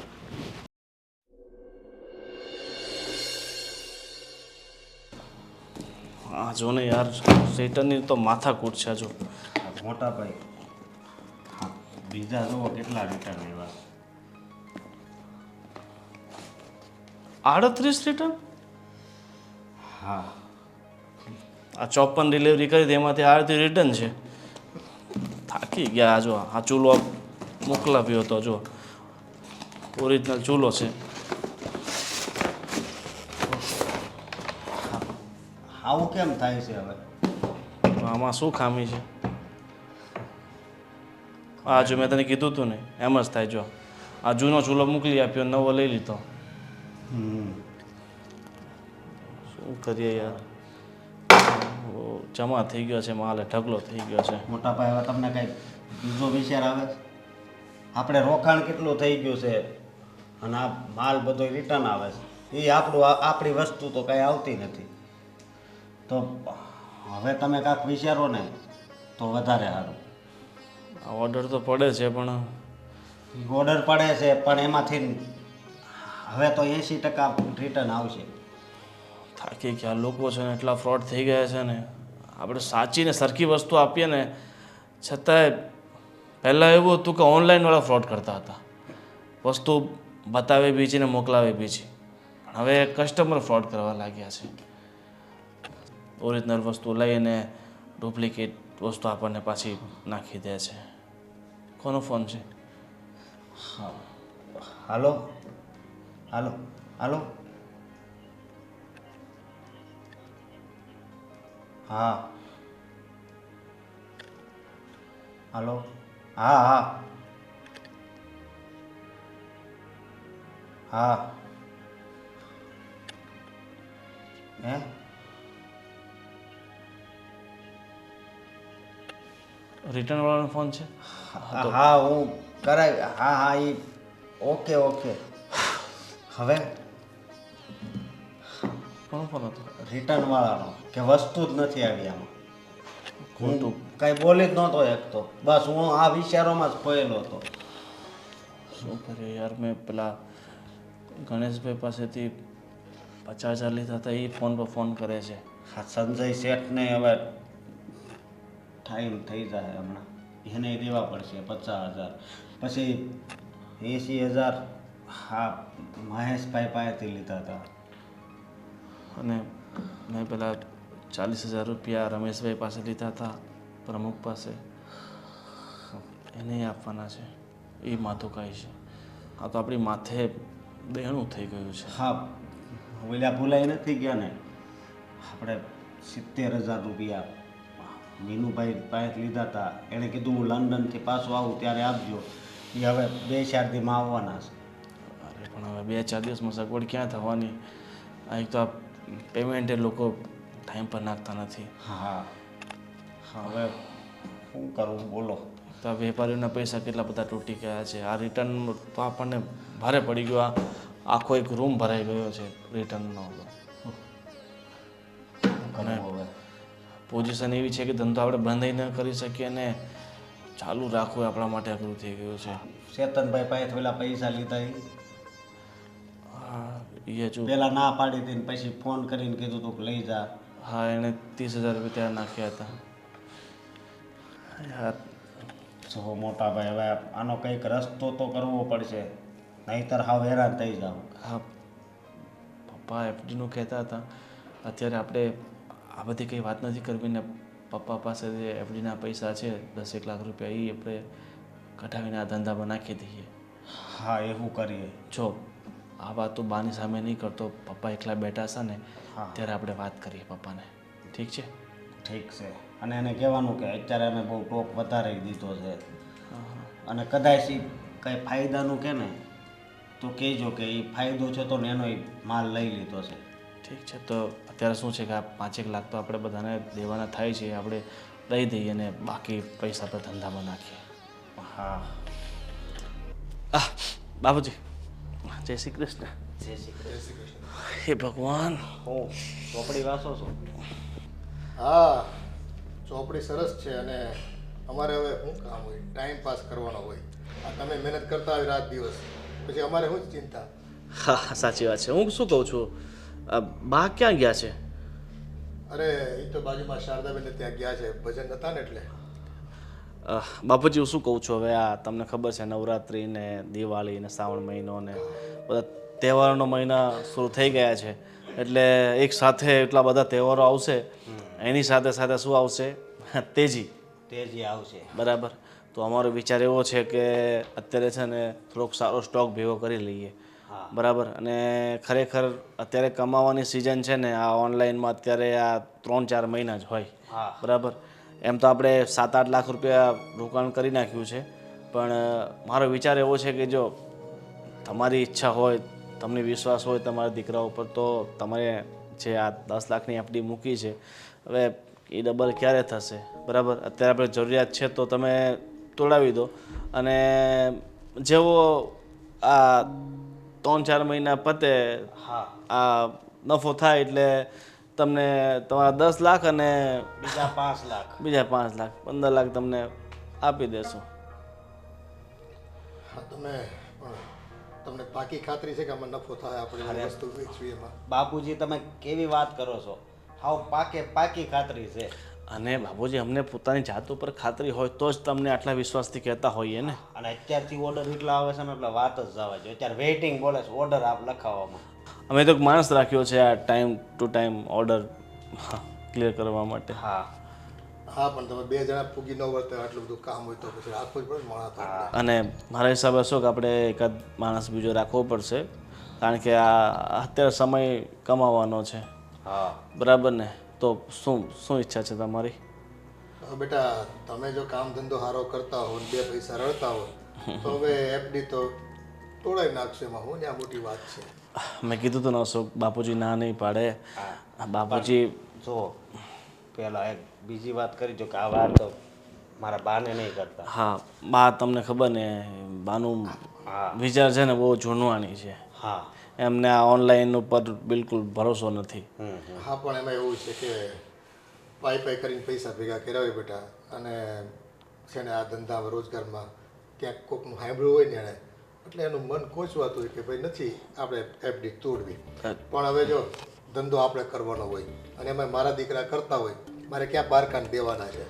હા જો ને યાર રિટર્નની તો માથાકૂટ છે. જો મોટા ભાઈ બીજા જુઓ કેટલા રિટર્ન એવા 38 રિટર્ન. હા આ 54 ડિલિવરી કરી હતી એમાંથી 38 રિટર્ન છે. થાકી ગયા. જો આ ચૂલો મોકલાવ્યો હતો. જો ઓરિજિનલ ચૂલો છે. આવું કેમ થાય છે હવે? આમાં શું ખામી છે? આ જો મેં તને કીધું હતું ને એમ જ થાય. જો આ જૂનો ચૂલો મોકલી આપ્યો, નવો લઈ લીધો. શું કરીએ યાર, જમા થઈ ગયો છે માલ, ઢગલો થઈ ગયો છે. મોટા ભાઈ હવે તમને કઈ બીજો વિચાર આવે? આપણે રોકાણ કેટલું થઈ ગયું છે અને આ માલ બધો રિટર્ન આવે છે. એ આપણી વસ્તુ તો કઈ આવતી નથી. તો હવે તમે કાંઈક વિચારો ને તો વધારે સારું. ઓર્ડર તો પડે છે પણ ઓર્ડર પડે છે પણ એમાંથી હવે તો 80% રિટર્ન આવશે. થાકી ગયા લોકો છે ને, એટલા ફ્રોડ થઈ ગયા છે ને. આપણે સાચીને સરખી વસ્તુ આપીએ ને છતાંય પહેલાં એવું હતું કે ઓનલાઈનવાળા ફ્રોડ કરતા હતા. વસ્તુ બતાવે બીજી ને મોકલાવે બીજી. પણ હવે કસ્ટમર ફ્રોડ કરવા લાગ્યા છે. ઓરિજિનલ વસ્તુ લઈને ડુપ્લિકેટ વસ્તુ આપણને પાછી નાખી દે છે. કોનો ફોન છે? હાલો હાલો હાલો. હા હાલો. હા હા હા. હે રિટર્ન વાળાનો ફોન છે? હા હું કરાય. હા હા એ ઓકે ઓકે. હવે કોનો ફોન હતો? રિટર્ન વાળાનો કે વસ્તુ જ નથી આવી આમાં. હું કાંઈ બોલી જ નહોતો એકતો. બસ હું આ વિચારોમાં જ ખોયેલો હતો. શું કરીએ યાર, મેં પેલા ગણેશભાઈ પાસેથી 50,000 લીધા હતા. એ ફોન પર ફોન કરે છે. હા સંજય શેઠને હવે ટાઈમ થઈ જાય હમણાં. એને દેવા પડશે 50,000. પછી 80,000 હા મહેશભાઈ પાસેથી લીધા હતા. અને મેં પેલા 40,000 રૂપિયા રમેશભાઈ પાસે લીધા હતા, પ્રમુખ પાસે. એને આપવાના છે. એ માથુકાઈ છે. આ તો આપણી માથે દેણું થઈ ગયું છે. હા ઓલા ભૂલાઈ નથી ગયા ને. આપણે 70,000 રૂપિયા મીનુભાઈ પાસે લીધા હતા. એણે કીધું હું લંડનથી પાછો આવું ત્યારે આપજો. એ હવે 2-4 દીમાં આવવાના છે. અરે પણ હવે 2-4 દિવસમાં સગવડ ક્યાં થવાની? એક તો આ પેમેન્ટ એ લોકો ટાઈમ પર નાખતા નથી. હા હવે શું કરવું બોલો? તો આ વેપારીઓના પૈસા કેટલા બધા તૂટી ગયા છે. આ રિટર્ન તો આપણને ભારે પડી ગયો. આખો એક રૂમ ભરાઈ ગયો છે રિટર્નનો. અને પોઝિશન એવી છે કે ધંધો આપણે બંધ ન કરી શકીએ ને ચાલુ રાખવું આપણા માટે અઘરું થઈ ગયું છે. ચેતનભાઈ પાસે પેલા પૈસા લીધા એ જો પેલા ના પાડી હતી ને પછી ફોન કરીને કીધું તું કે લઈ જા. હા એણે 30,000 રૂપિયા ત્યાં નાખ્યા હતા. યાર જો મોટા ભાઈ હવે આનો કંઈક રસ્તો તો કરવો પડશે, નહીંતર હાવ હેરાન થઈ જાવ. હા પપ્પા એફડીનું કહેતા હતા. અત્યારે આપણે આ બધી કંઈ વાત નથી કરવી ને પપ્પા પાસે જે એફડીના પૈસા છે 10-1 લાખ રૂપિયા એ આપણે કઢાવીને આ ધંધામાં નાખી દઈએ. હા એવું કરીએ. જો આ વાત તો બાની સામે નહીં કરતો. પપ્પા એકલા બેઠા છે ને ત્યારે આપણે વાત કરીએ પપ્પાને. ઠીક છે? ઠીક છે. અને એને કહેવાનું કે અત્યારે અમે બહુ ટોક વધારી દીધો છે અને કદાચ એ કંઈ ફાયદાનું કે ને તો કહેજો કે એ ફાયદો છે તો એનો એ માલ લઈ લીધો છે. ઠીક છે, તો અત્યારે શું છે કે આ 5 લાખ તો આપણે બધાને દેવાના થાય છે, આપણે દઈ દઈએ અને બાકી પૈસા આપણે ધંધામાં નાખીએ. હા, બાપુજી જય શ્રી કૃષ્ણ. જય શ્રી કૃષ્ણ. હે ભગવાન. હું ચોપડી વાંચો છો? હા, ચોપડી સરસ છે અને અમારે હવે શું કામ હોય, ટાઈમ પાસ કરવાનો હોય. આ તમે મહેનત કરતા હોય રાત દિવસ, પછી અમારે શું જ ચિંતા. હા, સાચી વાત છે. હું શું કહું છું, બા ક્યાં ગયા છે? અરે એ તો બાજુમાં શારદાબેન ત્યાં ગયા છે, ભજન હતા ને એટલે. બાપુજી હું શું કહું છું, હવે આ તમને ખબર છે નવરાત્રિ ને દિવાળી ને શ્રાવણ મહિનો ને બધા તહેવારોનો મહિના શરૂ થઈ ગયા છે, એટલે એક સાથે એટલા બધા તહેવારો આવશે, એની સાથે સાથે શું આવશે, તેજી આવશે. બરાબર. તો અમારો વિચાર એવો છે કે અત્યારે છે ને થોડોક સારો સ્ટોક ભેગો કરી લઈએ. બરાબર. અને ખરેખર અત્યારે કમાવાની સિઝન છે ને, આ ઓનલાઈનમાં અત્યારે આ 3-4 મહિના જ હોય. બરાબર. એમ તો આપણે 7-8 લાખ રૂપિયા રોકાણ કરી નાખ્યું છે, પણ મારો વિચાર એવો છે કે જો તમારી ઈચ્છા હોય, તમને વિશ્વાસ હોય તમારા દીકરા ઉપર, તો તમારે જે આ 10 લાખની એફડી મૂકી છે, હવે એ ડબલ ક્યારે થશે? બરાબર. અત્યારે આપણે જરૂરિયાત છે તો તમે તોડાવી દો, અને જેવો આ 3-4 મહિના પતે આ નફો થાય એટલે તમને તમારા 10 લાખ અને બીજા 5 લાખ 15 લાખ તમને આપી દેશું. હા, તમને પાકી ખાતરી છે કે આમાં નફો થાય? આપણે વસ્તુ વેચવી એમાં. બાપુજી તમે કેવી વાત કરો છો? હાવ પાકી ખાતરી છે. અને બાપુજી અમને પોતાની જાત ઉપર ખાતરી હોય તો જ તમને આટલા વિશ્વાસથી કહેતા હોઈએ ને. અને અત્યારથી ઓર્ડર એટલા આવે છે ને એટલે વાત જ જવા જોઈએ. અત્યારે વેઇટિંગ બોલે છે ઓર્ડર આપ લખાવવામાં. અમે તો માણસ રાખ્યો છે આ time to time order clear કરવા માટે. હા, પણ તમે 2 જણા ફૂગી ન વર્તે, આટલું બધું કામ હોય તો પછી રાખવું જ પડે માણસ. અને મારા હિસાબે શું કે આપણે એકાદ માણસ બીજો રાખવો પડશે, કારણ કે આ અત્યારે સમય કમાવાનો છે. હા, બરાબર ને. તો શું ઈચ્છા છે તમારી? બેટા તમે જો કામ ધંધો સારો કરતા હો, 2 પૈસા રળતા હો, તો હવે એફડી તો તોડાવી નાખશે. એમાં હું ત્યાં મોટી વાત છે. મેં કીધું તો અશોક, બાપુજી ના નહીં પાડે. બાપુજી જો પેલા એક બીજી વાત કરી જો કે આ વાત તો મારા બાને નહીં કરતા. હા, બા તમને ખબર ને, બાનું વિચાર છે ને બહુ જૂનવાણી છે. હા, એમને આ ઓનલાઈન ઉપર બિલકુલ ભરોસો નથી. હા, પણ એમાં એવું છે કે પાઈ કરીને પૈસા ભેગા કરાવે બેટા, અને છે ને આ ધંધામાં રોજગારમાં ક્યાંક કોકનું સાંભળ્યું હોય ને એણે, એટલે એનું મન કોચવાતું હોય કે ભાઈ નથી આપણે એફડી તોડવી. પણ હવે જો ધંધો આપણે કરવાનો હોય અને એમાં મારા દીકરા કરતા હોય, મારે ક્યાં બારકાન દેવાના છે,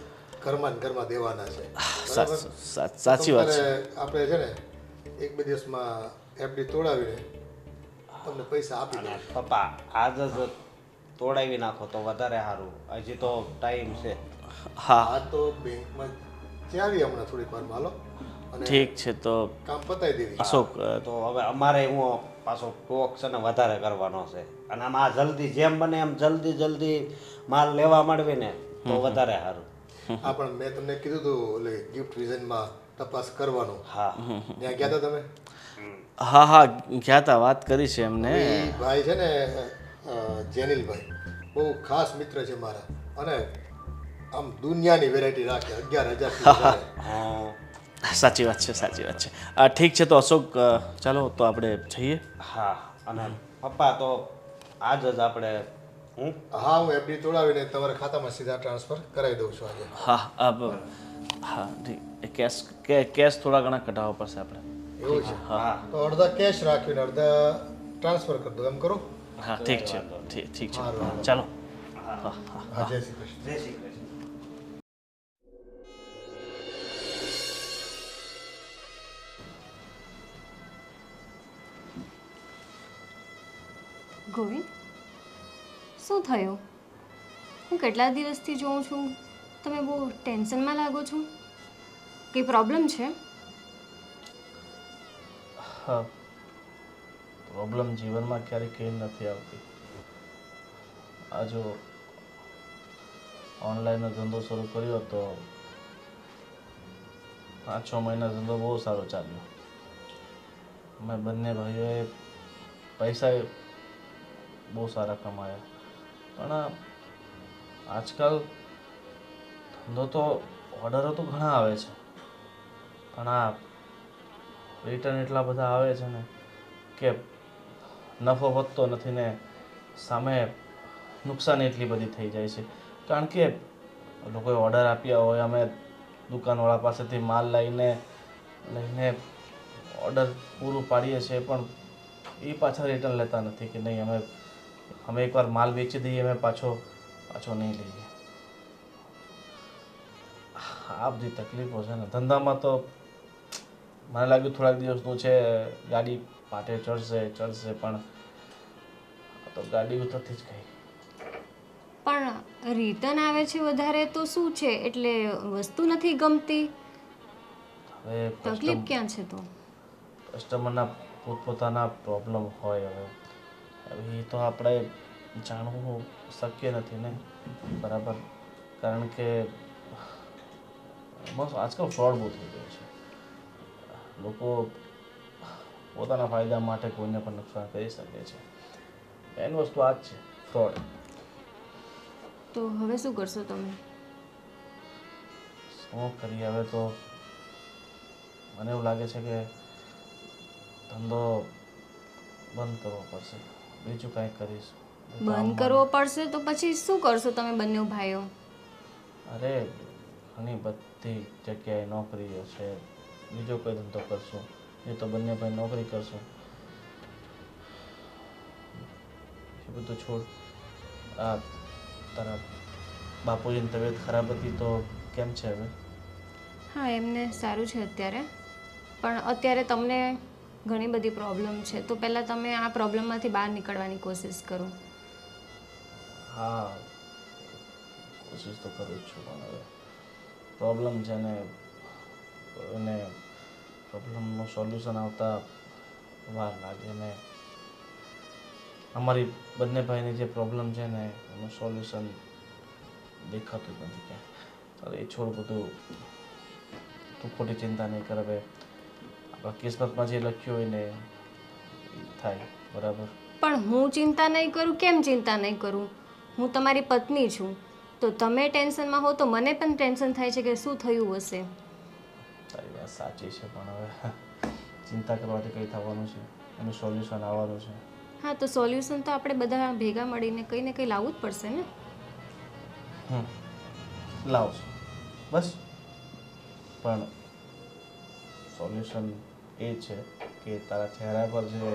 ઘરમાં દેવાના છે. સાચી વાત છે. આપણે છે ને 1-2 દિવસમાં એફડી તોડાવીને તમને પૈસા આપી દે. પપ્પા આજ જ તોડાવી નાખો તો વધારે સારું. હજી તો ટાઈમ છે. હા, આ તો બેંકમાં ચાવી હમણાં થોડીક વાર હાલો, અને ઠીક છે. તો કામ પતાવી દેવી. અશોક, તો હવે અમારે હું પાછો ટોક છે ને વધારે કરવાનો છે, અને આમાં જલ્દી જેમ બને એમ જલ્દી માલ લેવા મળવી ને તો વધારે સારું. હા, પણ મેં તમને કીધું હતું એટલે ગિફ્ટ વિઝનમાં તપાસ કરવાનું. હા, ત્યાં ગયા હતા તમે? હા ગયા હતા, વાત કરી છે એમને. એ ભાઈ છે ને જેનિલભાઈ, બહુ ખાસ મિત્ર છે મારા, અને આમ દુનિયાની વેરાયટી રાખે. 11,000 સાચી વાત છે. ઠીક છે. તો અશોક ચાલો તો આપણે જઈએ. હા, અને પપ્પા તો આજ જ આપણે હા, હું એફડી તોડાવીને તમારા ખાતામાં સીધા ટ્રાન્સફર કરાવી દઉં છું આજે. હા ઠીક. કેશ થોડા ઘણા કઢાવવા પડશે આપણે. એવું છે? હા, તો અડધા કેશ રાખીને અડધા ટ્રાન્સફર કરી દો, એમ કરો? હા, ઠીક છે. ચાલો. હા, જય શ્રી કૃષ્ણ. જય શ્રી કૃષ્ણ. ગોવિંદ, શું થયું? હું કેટલા દિવસથી જોઉં છું તમે બહુ ટેન્શનમાં લાગો છો. કંઈ પ્રોબ્લેમ છે? હા, પ્રોબ્લેમ જીવનમાં ક્યારેય કંઈ નથી આવતી. આ જો ઓનલાઈનનો ધંધો શરૂ કર્યો તો 5-6 મહિના ધંધો બહુ સારો ચાલ્યો. અમે બંને ભાઈઓએ પૈસા બહુ સારા કમાયા. પણ આજકાલ ધંધો તો ઓર્ડરો તો ઘણા આવે છે, પણ આ રિટર્ન એટલા બધા આવે છે ને કે નફો વધતો નથી ને સામે નુકસાન એટલી બધી થઈ જાય છે. કારણ કે લોકોએ ઓર્ડર આપ્યા હોય, અમે દુકાનવાળા પાસેથી માલ લઈને ઓર્ડર પૂરું પાડીએ છીએ, પણ એ પાછા રિટર્ન લેતા નથી કે નહીં અમે એકવાર માલ વેચી દઈએ, અમે પાછો નહીં લઈએ. આ બધી તકલીફો છે ને ધંધામાં. તો મને લાગ્યું થોડાક દિવસનું છે, ગાડી પાટે ચડશે પણ તો ગાડી ઉતરતી જ ગઈ. પણ રિટર્ન આવે છે વધારે તો શું છે? એટલે વસ્તુ નથી ગમતી? હવે તકલીફ ક્યાં છે તો? કસ્ટમરના પોતપોતાના પ્રોબ્લેમ હોય. હવે એ તો આપણે જાણવું શક્ય નથી ને, બરાબર? કારણ કે આજકાલ ફ્રોડ બહુ થઈ ગયો છે. લોકો પોતાના ફાયદા માટે કોઈને પણ નુકસાન કરી શકે છે. મેન વસ્તુ આ જ છે, ફ્રોડ. તો હવે શું કરશો તમે? શું કરીએ હવે? તો મને એવું લાગે છે કે ધંધો બંધ કરવો પડશે. બીજું કાંઈ કરીશું. બંધ કરવો પડશે તો પછી શું કરશો તમે બંને ભાઈઓ? અરે ઘણી બધી જગ્યાએ નોકરીઓ છે, બીજો કોઈ ધંધો કરશું. એ તો બંને ભાઈ નોકરી કરશું. એ બધું છોડ. આ તારા બાપુજીની તબિયત ખરાબ હતી તો કેમ છે હવે? હા, એમને સારું છે અત્યારે, પણ અત્યારે તમને ઘણી બધી પ્રોબ્લેમ છે, તો પહેલાં તમે આ પ્રોબ્લેમમાંથી બહાર નીકળવાની કોશિશ કરો. હા, કોશિશ તો કરું જ છું, પણ હવે પ્રોબ્લેમ છે ને એને પ્રોબ્લેમનું સોલ્યુશન આવતા વાર લાગે ને. અમારી બંને ભાઈની જે પ્રોબ્લેમ છે ને એનું સોલ્યુશન દેખાતું જ નથી ક્યાં. અરે એ છોડ બધું, તું ખોટી ચિંતા નહીં કર. હવે આપણા કિસ્મતમાં જે લખ્યું હોય ને એ થાય, બરાબર? પણ હું ચિંતા નહીં કરું? કેમ ચિંતા નહીં કરું? હું તમારી પત્ની છું, તો તમે ટેન્શનમાં હો તો મને પણ ટેન્શન થાય છે કે શું થયું હશે. તારી વાત સાચી છે, પણ હવે ચિંતા કરવાથી કંઈ થવાનું છે? એનું સોલ્યુશન આવવાનું છે. હા, તો સોલ્યુશન તો આપણે બધા ભેગા મળીને કંઈ ને કંઈ લાવવું જ પડશે ને. લાવશું બસ. પણ સોલ્યુશન એ છે કે તારા ચહેરા પર જે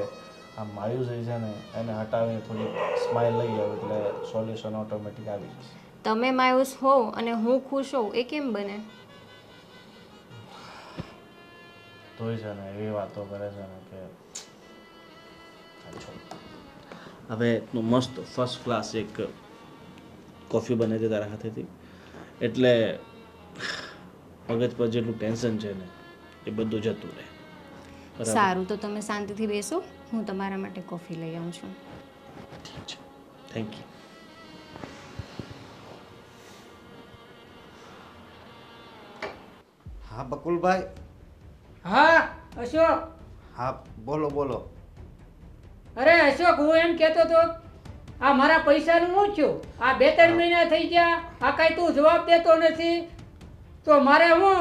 આ માયુસી છે ને એને હટાવીને થોડી સ્માઇલ લઈ આવ એટલે સોલ્યુશન ઓટોમેટિક આવી જશે. તમે માયુસ હોવ અને હું ખુશ હોઉં એ કેમ બને? તોય છે ને એવી વાતો કરે છે ને કે હવે મસ્ત ફર્સ્ટ ક્લાસ એક કોફી બને છે તારા હાથેથી, એટલે મગજ પર જેટલું ટેન્શન છે ને એ બધું જતું રહે. સારું, તો તમે શાંતિથી બેસો, હું તમારા માટે કોફી લઈ આવું છું. ઠીક છે, થેન્ક યુ. હા બકુલભાઈ. હા અશોક. હા બોલો બોલો. અરે અશોક, હું એમ કહેતો હતો, આ મારા પૈસાનું શું થયું? આ 2-3 મહિના થઈ ગયા, આ કાંઈ તું જવાબ દેતો નથી, તો મારે હું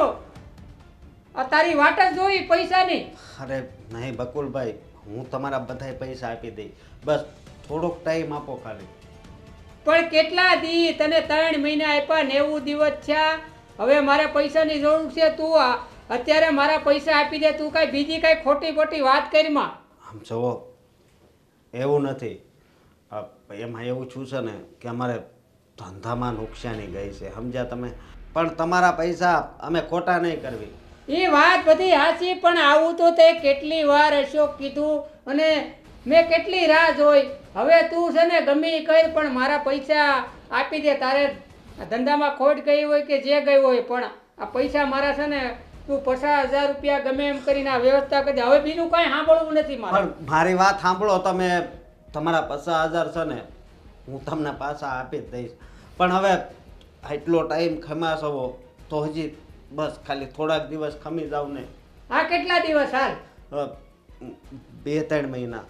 આ તારી વાટ જ જોઈ પૈસાની. અરે નહીં બકુલભાઈ, હું તમારા બધાય પૈસા આપી દઈ, બસ થોડોક ટાઈમ આપો ખાલી. પણ કેટલા દી? તને 3 મહિના આપ્યા, 90 દિવસ થયા. હવે મારે પૈસાની જરૂર છે, તું અત્યારે મારા પૈસા આપી દે. તું કાંઈ બીજી કાંઈ ખોટી ખોટી વાત કરીમાં. આમ જુઓ, એવું નથી. એમાં એવું છું છે ને કે અમારે ધંધામાં નુકસાની ગઈ છે, સમજ્યા તમે? પણ તમારા પૈસા અમે ખોટા નહીં કરવી. એ વાત બધી હાચી, પણ આવું તો તે કેટલી વાર અશોક કીધું અને મેં કેટલી રાહ જોઈ. હવે તું છે ને ગમે એ કર, પણ મારા પૈસા આપી દે. તારે ધંધામાં ખોટ ગઈ હોય કે જે ગઈ હોય, પણ આ પૈસા મારા છે ને તું 50,000 રૂપિયા ગમે એમ કરીને આ વ્યવસ્થા કરી દે. હવે બીજું કાંઈ સાંભળવું નથી મારે. પણ મારી વાત સાંભળો તમે. તમારા 50,000 છે ને હું તમને પાછા આપી જ દઈશ, પણ હવે આટલો ટાઈમ ખમ્યા છો તો હજી બસ ખાલી થોડાક દિવસ ખમી જાવ ને. આ કેટલા દિવસ હાલ? 2-3 મહિના.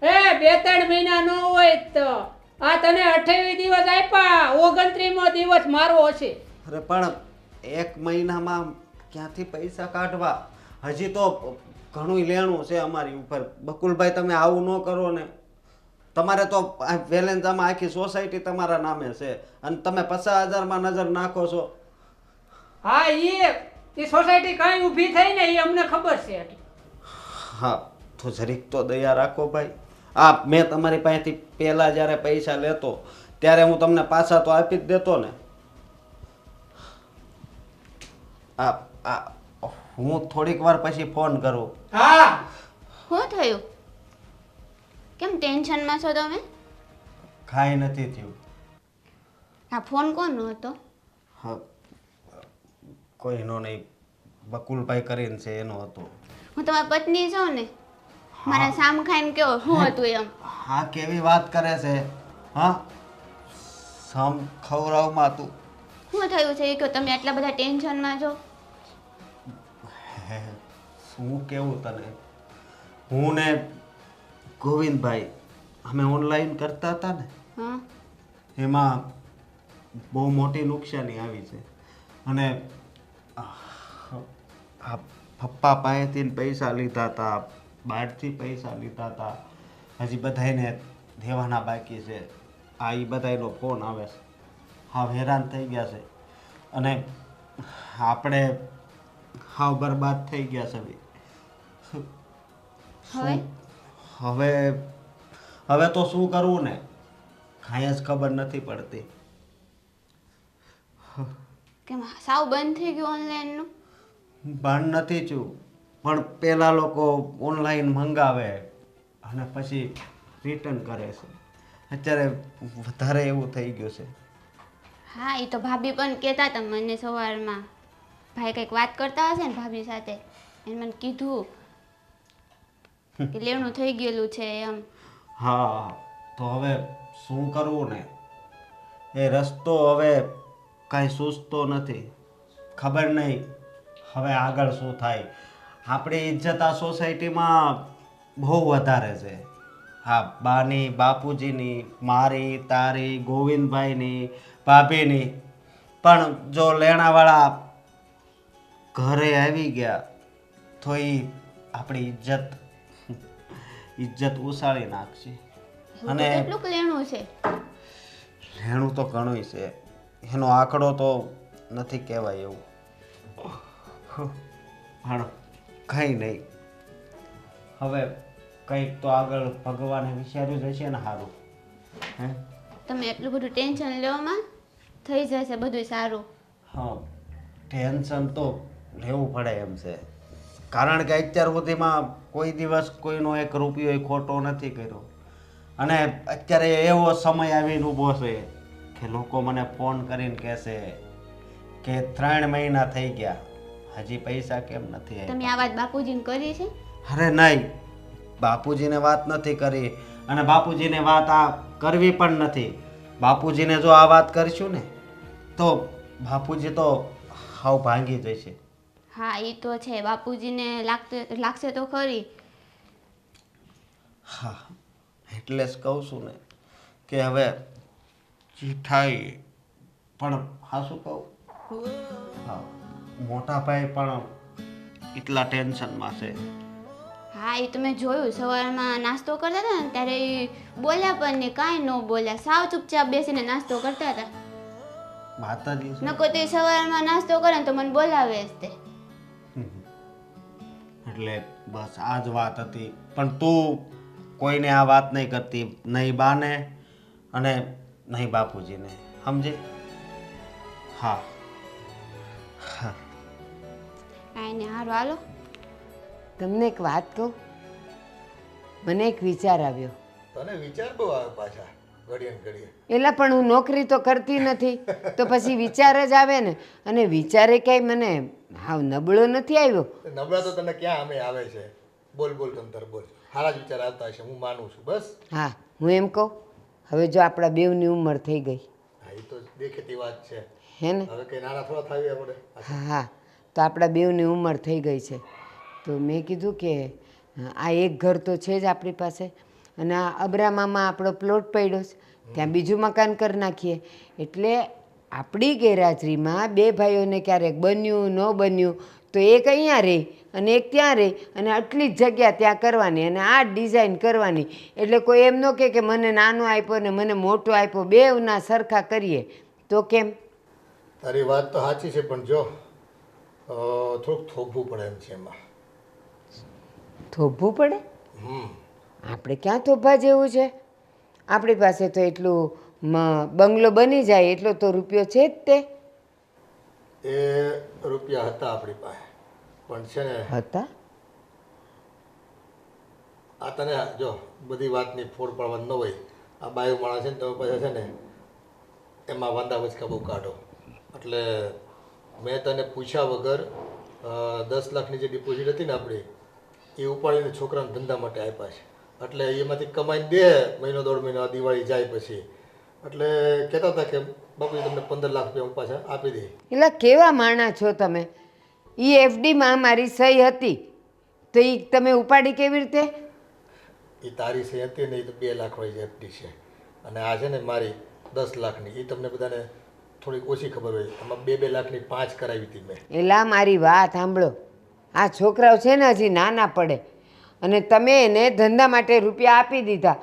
એ 2-3 મહિના ન હોય તો આ તને 28 દિવસ આપ્યા, 29મો દિવસ મારો હશે. અરે પણ 1 મહિનામાં ક્યાંથી પૈસા કાઢવા? હજી તો ઘણું લેણું છે અમારી ઉપર. બકુલભાઈ તમે આવું ન કરો ને. તમારે તો વેલેન્જામાં આખી સોસાયટી તમારા નામે છે અને તમે 50,000માં નજર નાખો છો. હા એ સોસાયટી કાંઈ ઊભી થઈ ને એ અમને ખબર છે. હા તો જરીક તો દયા રાખો ભાઈ. મેં તમારી પાસેથી પહેલાં જ્યારે પૈસા લેતો ત્યારે હું તમને પાછા તો આપી જ દેતો ને. હું થોડીક વાર પછી ફોન કરું. હા શું થયું? કેમ ટેન્શનમાં છો તમે? કાંઈ નથી થયું. આ ફોન કોનો હતો? હા કોઈનો નહીં, બકુલભાઈ કરીને છે એનો હતો. હું તમારી પત્ની છું ને, મારા સામ ખાઈને કેવો શું હતું એમ? હા કેવી વાત કરે છે? હા સમ ખવડાવમાં તું શું થયું છે એ કહો. તમે આટલા બધા ટેન્શનમાં છો? શું કેવું તને? હું ને ગોવિંદભાઈ અમે ઓનલાઈન કરતા હતા ને, હા એમાં બહુ મોટી નુકસાની આવી છે અને પપ્પા પાસેથી પૈસા લીધા હતા, બહારથી પૈસા લીધા હતા, હજી બધાને દેવાના બાકી છે. એ બધાનો ફોન આવે છે. હા હેરાન થઈ ગયા છે અને આપણે હાવ બરબાદ થઈ ગયા છે. હવે હવે તો શું કરવું ને કાંઈ જ ખબર નથી પડતી. કેમ સાવ બંધ થઈ ગયું ઓનલાઈનનું? બંધ નથી થયું પણ પહેલાં લોકો ઓનલાઈન મંગાવે અને પછી રિટર્ન કરે છે. અત્યારે વધારે એવું થઈ ગયું છે. હા એ તો ભાભી પણ કહેતા હતા મને સવારમાં. ભાઈ કંઈક વાત કરતા હશે ને ભાભી સાથે, એને મને કીધું કે લેણું થઈ ગયેલું છે એમ. હા તો હવે શું કરવું ને? એ રસ્તો હવે કાંઈ સૂઝતો નથી. ખબર નહીં હવે આગળ શું થાય. આપણી ઇજ્જત આ સોસાયટીમાં બહુ વધારે છે. હા બાની, બાપુજીની, મારી, તારી, ગોવિંદભાઈની, ભાભીની. પણ જો લેણાવાળા ઘરે આવી ગયા તો એ આપણી ઇજ્જત ઉછાળી નાખશે. અને કેટલું લેણું છે? લેણું તો ઘણું છે, એનો આંકડો તો નથી કહેવાય એવું. પણ કંઈ નહીં, હવે કંઈક તો આગળ ભગવાને વિચાર્યું જ હશે ને સારું. હે તમે એટલું બધું ટેન્શન લેવામાં થઈ જશે બધું સારું. હા ટેન્શન તો લેવું પડે એમ છે, કારણ કે અત્યાર સુધીમાં કોઈ દિવસ કોઈનો 1 રૂપિયો ખોટો નથી કર્યો. અને અત્યારે એવો સમય આવીને ઊભો છે કે લોકો મને ફોન કરીને કહેશે કે 3 મહિના થઈ ગયા હજી પૈસા કેમ નથી આવ્યા. તમે આ વાત બાપુજીને કરી છે? અરે નહીં, બાપુજીને વાત નથી કરી અને બાપુજીને વાત આ કરવી પણ નથી. બાપુજીને જો આ વાત કરીશું ને તો બાપુજી તો હાવ ભાંગી જશે. હા એ તો છે, બાપુજીને લાગશે તો ખરી. હા એટલે જ કહું છું ને કે હવે જે થાય પણ હા શું કહું, હા મોટા ભાઈ પણ એટલા ટેન્શનમાં છે. હા એ તો મેં જોયું, સવારમાં નાસ્તો કરતા હતા ને ત્યારે એ બોલ્યા પણ ને કાંઈ ન બોલ્યા, સાવ ચૂપચાપ બેસીને નાસ્તો કરતા હતા. માતાજી છે. નકો તે સવારમાં નાસ્તો કરે ને તો મને બોલાવે જ તે. એટલે બસ આ જ વાત હતી. પણ તું કોઈને આ વાત નહીં કરતી, નહીં બાને અને નહીં બાપુજીને, સમજી? હા હા કાંઈ ને હારું હાલો. તમને એક વાત કહું, મને એક વિચાર આવ્યો. તને વિચાર બહુ આવે પાછા ઘડીએ ને ઘડીએ. એટલે પણ હું નોકરી તો કરતી નથી તો પછી વિચાર જ આવે ને. અને વિચારે ક્યાંય મને હાવ નબળો નથી આવ્યો. નબળા તો તને ક્યાં અમે આવે છે? બોલ બોલ તંતર બોલ, સારા જ વિચાર આવતા હશે, હું માનું છું. બસ હા હું એમ કહું, હવે જો આપણા બેવની ઉંમર થઈ ગઈ, હા એ તો દેખીતી વાત છે. હે ને? હવે કંઈ નાના થોડા થાવી આપણે. હા હા, તો આપણા બેઉની ઉંમર થઈ ગઈ છે, તો મેં કીધું કે આ એક ઘર તો છે જ આપણી પાસે, અને આ અબ્રામામાં આપણો પ્લોટ પડ્યો છે, ત્યાં બીજું મકાન કરી નાખીએ. એટલે આપણી ગેરહાજરીમાં બે ભાઈઓને ક્યારેક બન્યું ન બન્યું તો એક અહીંયા રહી અને એક ત્યાં રહી, અને આટલી જ જગ્યા ત્યાં કરવાની અને આ ડિઝાઇન કરવાની. એટલે કોઈ એમ ન કહે કે મને નાનો આપ્યો ને મને મોટો આપ્યો, બેવના સરખા કરીએ તો કેમ? તારી વાત તો સાચી છે, પણ જો થોડુંક થોભવું પડે એમ છે એમાં. થોભવું પડે? આપણે ક્યાં થોભા જેવું છે? આપણી પાસે તો એટલું બંગલો બની જાય એટલો તો રૂપિયો છે જ તે. એ રૂપિયા હતા આપણી પાસે, પણ છે ને હતા. આ તને જો બધી વાતની ફોડ પાડવાની ન હોય. આ બાયું માણસ છે ને તમે પાસે છે ને એમાં વાંધા વચકા બહુ કાઢો. એટલે મેં તને પૂછ્યા વગર 10 લાખની જે ડિપોઝિટ હતી ને આપણી, એ ઉપાડીને છોકરાને ધંધા માટે આપ્યા છે. એટલે એમાંથી કમાઈને દે મહિનો 1.5 મહિનો, દિવાળી જાય પછી. એટલે કહેતા હતા કે બાપુ તમને 15 લાખ રૂપિયા હું પાછા આપી દે. એટલે કેવા માણા છો તમે? એ એફડીમાં મારી સહી હતી તો એ તમે ઉપાડી કેવી રીતે? એ તારી સહી હતી ને, એ તો 2 લાખ વાળી એફડી છે, અને આ છે ને મારી 10 લાખની. એ તમને બધાને થોડીક ઓછી ખબર હોય. એમાં 2 લાખની 5 કરાવી હતી મેં. એલા મારી વાત સાંભળો, આ છોકરાઓ છે ને હજી નાના પડે, અને તમે એને ધંધા માટે રૂપિયા આપી દીધા.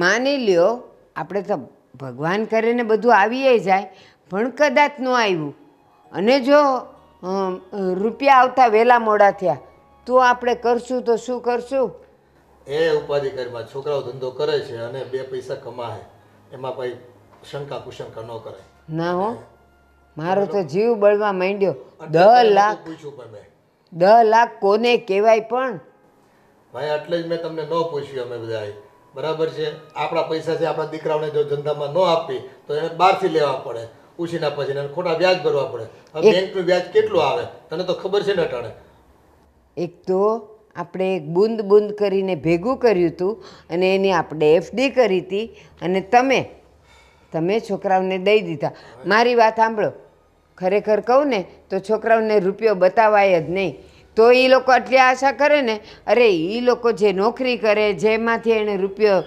માની લ્યો આપણે તો ભગવાન કરીને બધું આવીએ જાય, પણ કદાચ ન આવ્યું અને જો રૂપિયા આવતા વહેલા મોડા થયા તો આપણે કરશું તો શું કરશું? એ ઉપાધિકારીમાં છોકરાઓ ધંધો કરે છે અને 2 પૈસા કમાય, એમાં ભાઈ શંકા કુશંકા ન કરે. ના હો, મારો તો જીવ બળવા માંડ્યો. 10 લાખ પૂછ્યું પણ મેં. 10 લાખ કોને કહેવાય? પણ ભાઈ એટલે જ મેં તમને ન પૂછ્યું. અમે બધા બરાબર છે, આપણા પૈસા છે, આપણા દીકરાઓને જો ધંધામાં ન આપી તો એને બહારથી લેવા પડે, ઉછીના પછી એને ખોટા વ્યાજ ભરવા પડે. હવે બેંકનું વ્યાજ કેટલું આવે તને તો ખબર છે ને અટાણે. એક તો આપણે એક બૂંદ બૂંદ કરીને ભેગું કર્યું હતું અને એની આપણે એફડી કરી હતી, અને તમે છોકરાઓને દઈ દીધા. મારી વાત સાંભળો, ખરેખર કહું ને તો છોકરાઓને રૂપિયો બતાવાય જ નહીં. તો એ લોકો આટલી આશા કરે ને, અરે એ લોકો જે નોકરી કરે, જેમાંથી એણે રૂપિયો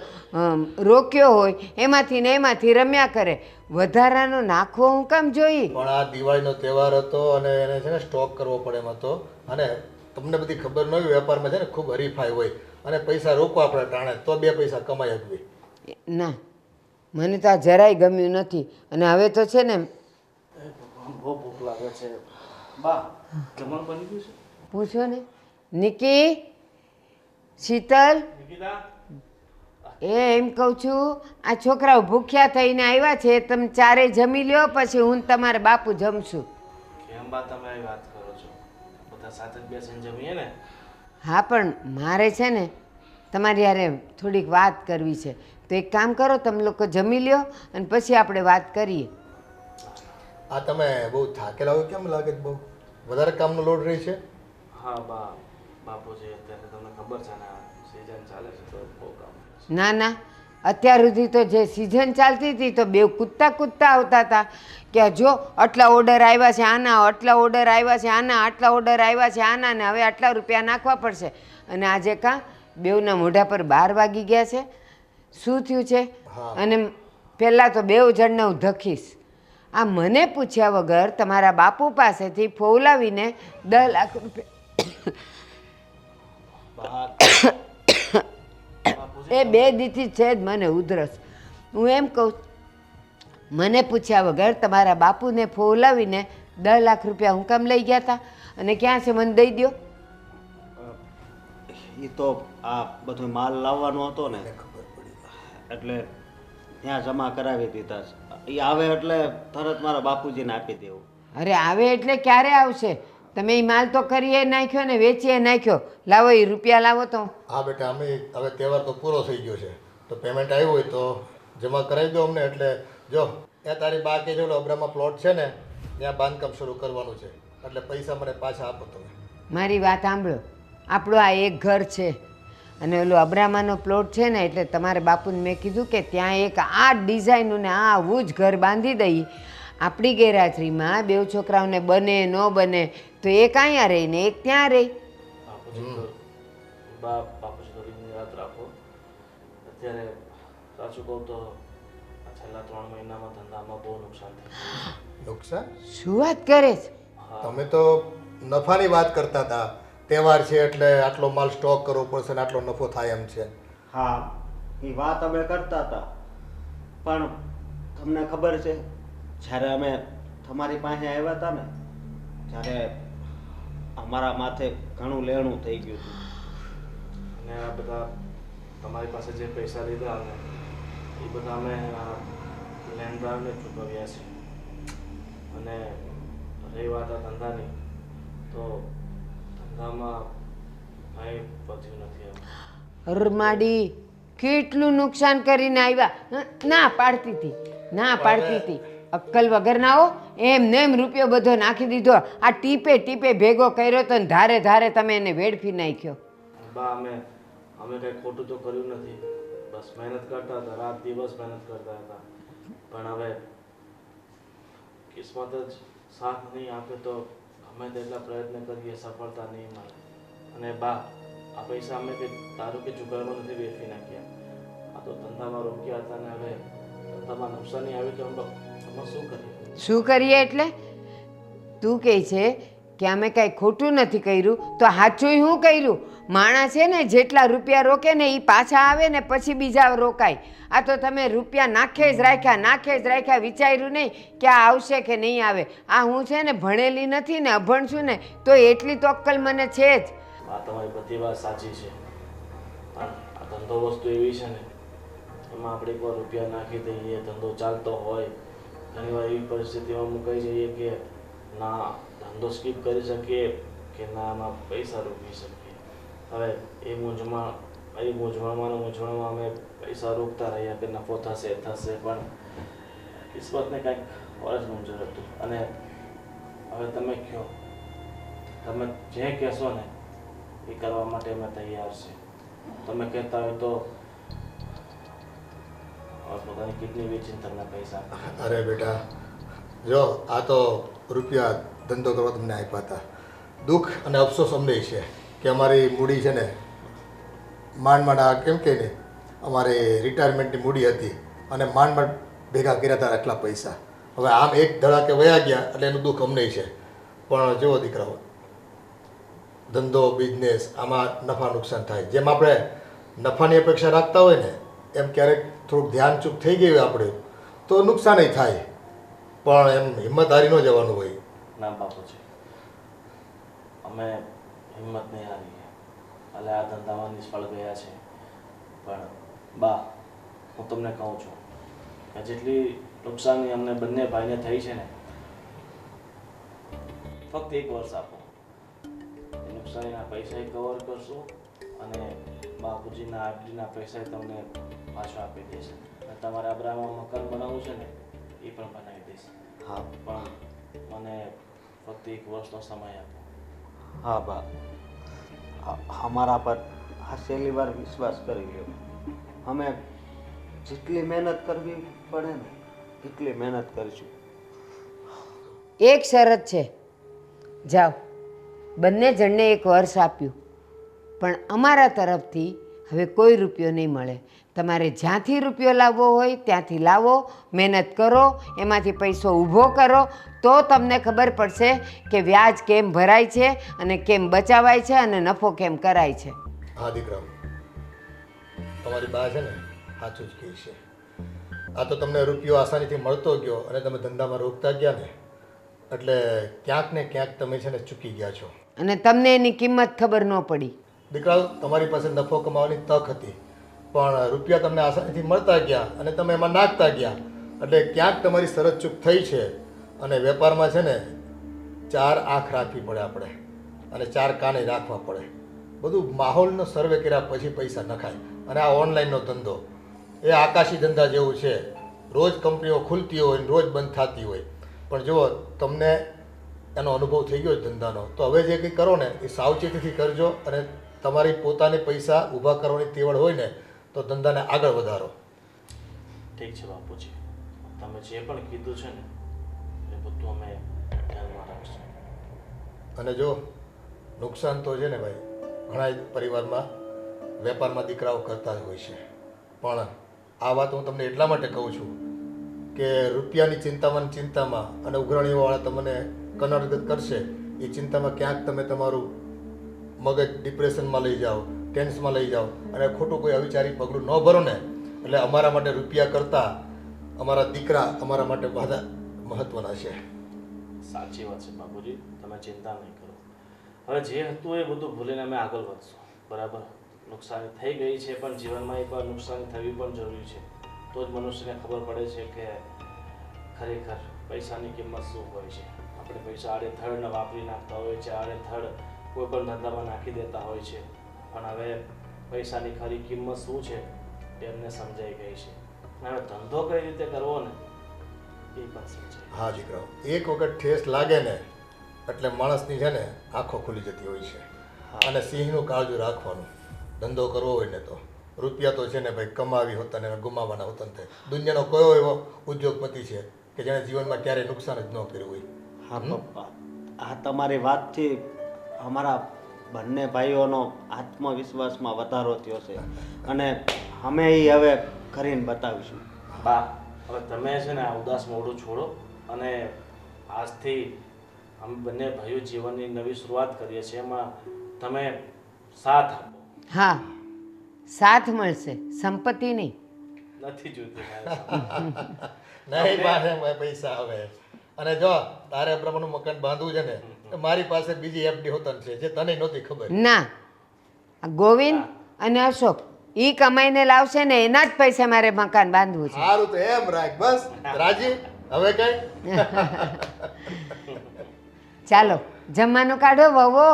રોક્યો હોય એમાંથી ને એમાંથી રમ્યા કરે. વધારાનો નાખવો હું કામ જોઈ? પણ આ દિવાળીનો તહેવાર હતો અને એને છે ને સ્ટોક કરવો પડે એમ હતો, અને તમને બધી ખબર ન હોય વેપારમાં છે ને ખૂબ હરીફાઈ હોય, અને પૈસા રોકવા આપણે ટાણે તો 2 પૈસા કમાઈ શકવી. ના, મને તો આ જરાય ગમ્યું નથી. અને હવે તો છે ને બહુ ભૂખ લાગે છે બા, જમણ બની ગયું છે? પૂછો ને. નિકી, શીતલ, એમ કહું છું આ છોકરાઓ ભૂખ્યા થઈને આવ્યા છે, તમે ચારે જમી લ્યો, પછી હું તમારા બાપુ જમશું. કેમ બા તમે આવી વાત કરો છો? બધા સાથે જ બેસીને જમીએ ને. હા, પણ મારે છે ને તમારી યારે થોડીક વાત કરવી છે, તો એક કામ કરો, તમે લોકો જમી લ્યો અને પછી આપણે વાત કરીએ. આ તમે બહુ થાકેલા હોય કેમ લાગે છે? બહુ વધારે કામનો લોડ રહી છે? હા બા, બાપુજી અત્યારે તમને ખબર છે ને સિઝન ચાલે છે તો બહુ કામ. ના ના, અત્યાર સુધી તો જે સિઝન ચાલતી હતી તો બે કૂદતા કૂદતા આવતા હતા કે જો આટલા ઓર્ડર આવ્યા છે આના, આટલા ઓર્ડર આવ્યા છે આના, આટલા ઓર્ડર આવ્યા છે આના, ને હવે આટલા રૂપિયા નાખવા પડશે. અને આજે કાં બેઉના મોઢા પર 12 વાગી ગયા છે. શું થયું છે? અને પહેલાં તો બેઉ જણને હું ધખીશ. આ મને પૂછ્યા વગર તમારા બાપુ પાસેથી ફોલાવીને 10 લાખ રૂપિયા એ 2 દીથી છે જ મને ઉધરસ. હું એમ કહું, મને પૂછ્યા વગર તમારા બાપુને ફોલાવીને 10 લાખ રૂપિયા હું કામ લઈ ગયા હતા, અને ક્યાં છે મને દઈ દો. એ તો આ બધો માલ લાવવાનો હતો ને, એટલે ત્યાં જમા કરાવી દીધા છે. એ આવે એટલે તરત મારા બાપુજીને આપી દેવું. અરે આવે એટલે ક્યારે આવશે? તમે એ માલ તો કરીએ નાખ્યો ને વેચીએ નાખ્યો. લાવો એ રૂપિયા લાવો તો. હા બેટા, અમે હવે તહેવાર તો પૂરો થઈ ગયો છે, તો પેમેન્ટ આવ્યું હોય તો જમા કરાવી દો અમને. એટલે જો ત્યાં તારી બા કે જો અબ્રામાં પ્લોટ છે ને ત્યાં બાંધકામ શરૂ કરવાનું છે, એટલે પૈસા મને પાછા આપો તમે. મારી વાત સાંભળો, આપણું આ એક ઘર છે અને ઓલો અબ્રામાનો પ્લોટ છે ને એટલે તમારે બાપુને મેં કીધું કે ત્યાં એક આ ડિઝાઇનનું ને આવું જ ઘર બાંધી દઈએ. આપણી ગેરહાજરીમાં બેઉ છોકરાઓને બને ન બને તો એક અહીંયા રહી ને એક ત્યાં રહી. બાપુજી થોડી નિરાત રાખો. અત્યારે સાચું કહું તો આ છેલ્લા 3 મહિનામાં ધંધામાં બહુ નુકસાન થયું. નુકસાન? શું વાત કરે છે? તમે તો નફાની વાત કરતા હતા. તહેવાર છે એટલે આટલો માલ સ્ટોક કરવો પડશે ને આટલો નફો થાય એમ છે. હા, એ વાત અમે કરતા હતા, પણ તમને ખબર છે જ્યારે અમે તમારી પાસે આવ્યા હતા ને ત્યારે અમારા માથે ઘણું લેણું થઈ ગયું હતું અને આ બધા તમારી પાસે જે પૈસા લીધા ને એ બધા અમે લેન્ડદારને ચૂકવ્યા છે. અને રહી વાત આ ધંધાની, તો ધંધામાં કાંઈ વધ્યું નથી. હરમાડી કેટલું નુકસાન કરીને આવ્યા. ના પાડતી હતી અક્કલ વગરના હો. એમ નેમ રૂપિયો બધો નાખી દીધો. આ ટીપે ટીપે ભેગો કર્યો તો ધારે ધારે તમે એને વેડફી નાખ્યો. બા અમે કંઈ ખોટું તો કર્યું નથી, બસ મહેનત કરતા હતા, રાત દિવસ મહેનત કરતા હતા. પણ હવે કિસ્મત જ સાથ નહીં આપે તો ગમે તેટલા પ્રયત્ન કરીએ સફળતા નહીં મળે. અને બા આ પૈસા અમે કંઈ દારૂ કે જુગારમાં નથી વેડફી નાખ્યા, આ તો ધંધામાં રોક્યા હતા. ને હવે ધંધામાં નુકસાની આવી તો અમે શું કરીએ? શું કરીએ એટલે તું કહે છે કે અમે કાંઈ ખોટું નથી કર્યું તો સાચું શું કર્યું? માણસ છે ને જેટલા રૂપિયા રોકે ને એ પાછા આવે ને પછી બીજા રોકાય. આ તો તમે રૂપિયા નાખે જ રાખ્યા, વિચાર્યું નહીં કે આ આવશે કે નહીં આવે. આ હું છે ને ભણેલી નથી ને અભણ છું ને તો એટલી તો અક્કલ મને છે જ. આ તમારી બધી વાત સાચી છે, પણ આ ધંધો વસ્તુ એવી છે ને એમાં આપણે એકવાર રૂપિયા નાખી દઈએ, ધંધો ચાલતો હોય, ઘણીવાર એવી પરિસ્થિતિમાં મુકાઈ જઈએ કે ના ધંધો સ્કીપ કરી શકીએ કે ના આમાં પૈસા રોકી શકીએ. હવે એ મૂંઝવણમાં અમે પૈસા રોકતા રહ્યા કે નફો થશે, પણ કિસ્મતને કાંઈક વર્ષ મંજૂર હતું. અને હવે તમે કહો, તમે જે કહેશો ને એ કરવા માટે અમે તૈયાર છે. તમે કહેતા હોય તો પોતાની કિડની વેચીને તમને પૈસા. અરે બેટા, જો આ તો રૂપિયા ધંધો કરવા તમને આપ્યા હતા. દુઃખ અને અફસોસ અમને છે કે અમારી મૂડી છે ને માંડ આ કેમ કે ને અમારી રિટાયરમેન્ટની મૂડી હતી અને માંડ ભેગા કર્યા હતા આટલા પૈસા. હવે આમ એક ધડાકે વયા ગયા એટલે એનું દુઃખ અમને છે. પણ જુઓ દીકરાઓ, ધંધો બિઝનેસ આમાં નફા નુકસાન થાય. જેમ આપણે નફાની અપેક્ષા રાખતા હોય ને એમ ક્યારેક થોડુંક ધ્યાન ચૂક થઈ ગયું આપણે તો નુકસાન થાય, પણ એમ હિંમત હારી ન જવાનું હોય. ના બાપુજી, અમે હિંમત નહીં હારી, એટલે આ ધંધામાં નિષ્ફળ ગયા છે. પણ બા હું તમને કહું છું કે જેટલી નુકસાની અમને બંને ભાઈને થઈ છે ને ફક્ત 1 વર્ષ આપો, એ નુકસાનીના પૈસા કવર કરશું અને બાપુજીના આફડીના પૈસા તમને પાછો આપી દઈશ. અને તમારે આબરામાં મકાન બનાવવું છે ને એ પણ બનાવી દઈશ. હા, પણ મને ફક્ત 1 વર્ષનો સમય આપો. હા બા, અમારા પર આ છેલ્લી વાર વિશ્વાસ કરી લ્યો. અમે જેટલી મહેનત કરવી પડે ને એટલી મહેનત કરીશું. એક શરત છે, જાઓ બંને જણને 1 વર્ષ આપ્યું, પણ અમારા તરફથી હવે કોઈ રૂપિયો નહીં મળે. તમારે જ્યાંથી રૂપિયો લાવવો હોય ત્યાંથી લાવો, મહેનત કરો, એમાંથી પૈસો ઊભો કરો તો તમને ખબર પડશે કે વ્યાજ કેમ ભરાય છે અને કેમ બચાવાય છે અને નફો કેમ કરાય છે. હા દીકરા, તમારી બા છે ને સાચું જ કહે છે. આ તો તમને રૂપિયો આસાનીથી મળતો ગયો અને તમે ધંધામાં રોકતા ગયા ને એટલે ક્યાંક ને ક્યાંક તમે છે ને ચૂકી ગયા છો અને તમને એની કિંમત ખબર ન પડી. દીકરા, તમારી પાસે નફો કમાવાની તક હતી પણ રૂપિયા તમને આસાનીથી મળતા ગયા અને તમે એમાં નાખતા ગયા એટલે ક્યાંક તમારી શરત ચૂક થઈ છે. અને વેપારમાં છે ને 4 આંખ રાખવી પડે આપણે અને 4 કાને રાખવા પડે. બધું માહોલનો સર્વે કર્યા પછી પૈસા નખાય. અને આ ઓનલાઈનનો ધંધો એ આકાશી ધંધા જેવું છે. રોજ કંપનીઓ ખુલતી હોય રોજ બંધ થતી હોય. પણ જુઓ, તમને એનો અનુભવ થઈ ગયો ધંધાનો, તો હવે જે કંઈ કરો ને એ સાવચેતીથી કરજો અને તમારી પોતાની પૈસા ઊભા કરવાની તેવડ હોય ને તો ધંધાને આગળ વધારો. ઠીક છે બાપુજી, તમે જે પણ કીધું છે ને એ બધું અમે ધ્યાનમાં રાખશું. અને જો નુકસાન તો છે ને ભાઈ, ઘણા પરિવારમાં વેપારમાં દીકરાઓ કરતા જ હોય છે, પણ આ વાત હું તમને એટલા માટે કહું છું કે રૂપિયાની ચિંતામાં અને ઉઘરાણીઓવાળા તમને કનડગત કરશે એ ચિંતામાં ક્યાંક તમે તમારું મગજ ડિપ્રેશનમાં લઈ જાઓ, ટેન્સમાં લઈ જાઓ અને ખોટું કોઈ અવિચારી પગલું ન ભરો ને. એટલે અમારા માટે રૂપિયા કરતાં અમારા દીકરા અમારા માટે બધા મહત્ત્વના છે. સાચી વાત છે બાપુજી, તમે ચિંતા નહીં કરો. હવે જે હતું એ બધું ભૂલીને અમે આગળ વધશું. બરાબર, નુકસાની થઈ ગઈ છે, પણ જીવનમાં એકવાર નુકસાની થવી પણ જરૂરી છે. તો જ મનુષ્યને ખબર પડે છે કે ખરેખર પૈસાની કિંમત શું હોય છે. આપણે પૈસા આડેધડ વાપરી નાખતા હોય છે, આડેધડ કોઈ પણ ધંધામાં નાખી દેતા હોય છે, પણ હવે પૈસાની ખરી કિંમત શું છે એમને સમજાઈ ગઈ છે. હવે ધંધો કઈ રીતે કરવો ને એ પણ સમજાય. હા દીકરાઓ, એક વખત ઠેસ લાગે ને એટલે માણસની છે ને આંખો ખુલી જતી હોય છે. અને સિંહનું કાળજું રાખવાનું. ધંધો કરવો હોય ને તો રૂપિયા તો છે ને ભાઈ કમાવી હોતા ને ગુમાવવાના હોતા ને. દુનિયાનો કયો એવો ઉદ્યોગપતિ છે કે જેણે જીવનમાં ક્યારેય નુકસાન જ ન કર્યું હોય? હા પપ્પા, આ તમારી વાતથી અમારા બંને ભાઈઓનો આત્મવિશ્વાસમાં વધારો થયો છે અને અમે એ હવે કરીને બતાવીશું. બા, હવે તમે છે ને આ ઉદાસ મોઢું છોડો અને આજથી અમે બંને ભાઈઓ જીવનની નવી શરૂઆત કરીએ છીએ, એમાં તમે સાથ આપો. હા, સાથ મળશે, સંપત્તિ નહીં. નથી જોઈતી મારે સાથ. નહીં પાસે પૈસા આવે. અને જો તારે પ્રમાણનું મકાન બાંધવું છે ને તો મારી પાસે બીજી એફડી હોતન છે જે તને નહોતી ખબર. ના, આ ગોવિંદ અને અશોક ઈ કમાઈને લાવશે ને એના જ પૈસા મારે મકાન બાંધવું છે. સારું તો એમ રાખ. બસ રાજી, હવે કઈ ચાલો જમવાનું કાઢો વહુઓ,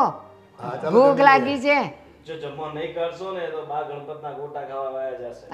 હા, ચાલો ભૂખ જમી લાગી છે. જો જમવા નહીં કરશો ને તો બા ગણપતના ગોટા ખાવા વાયા જશે.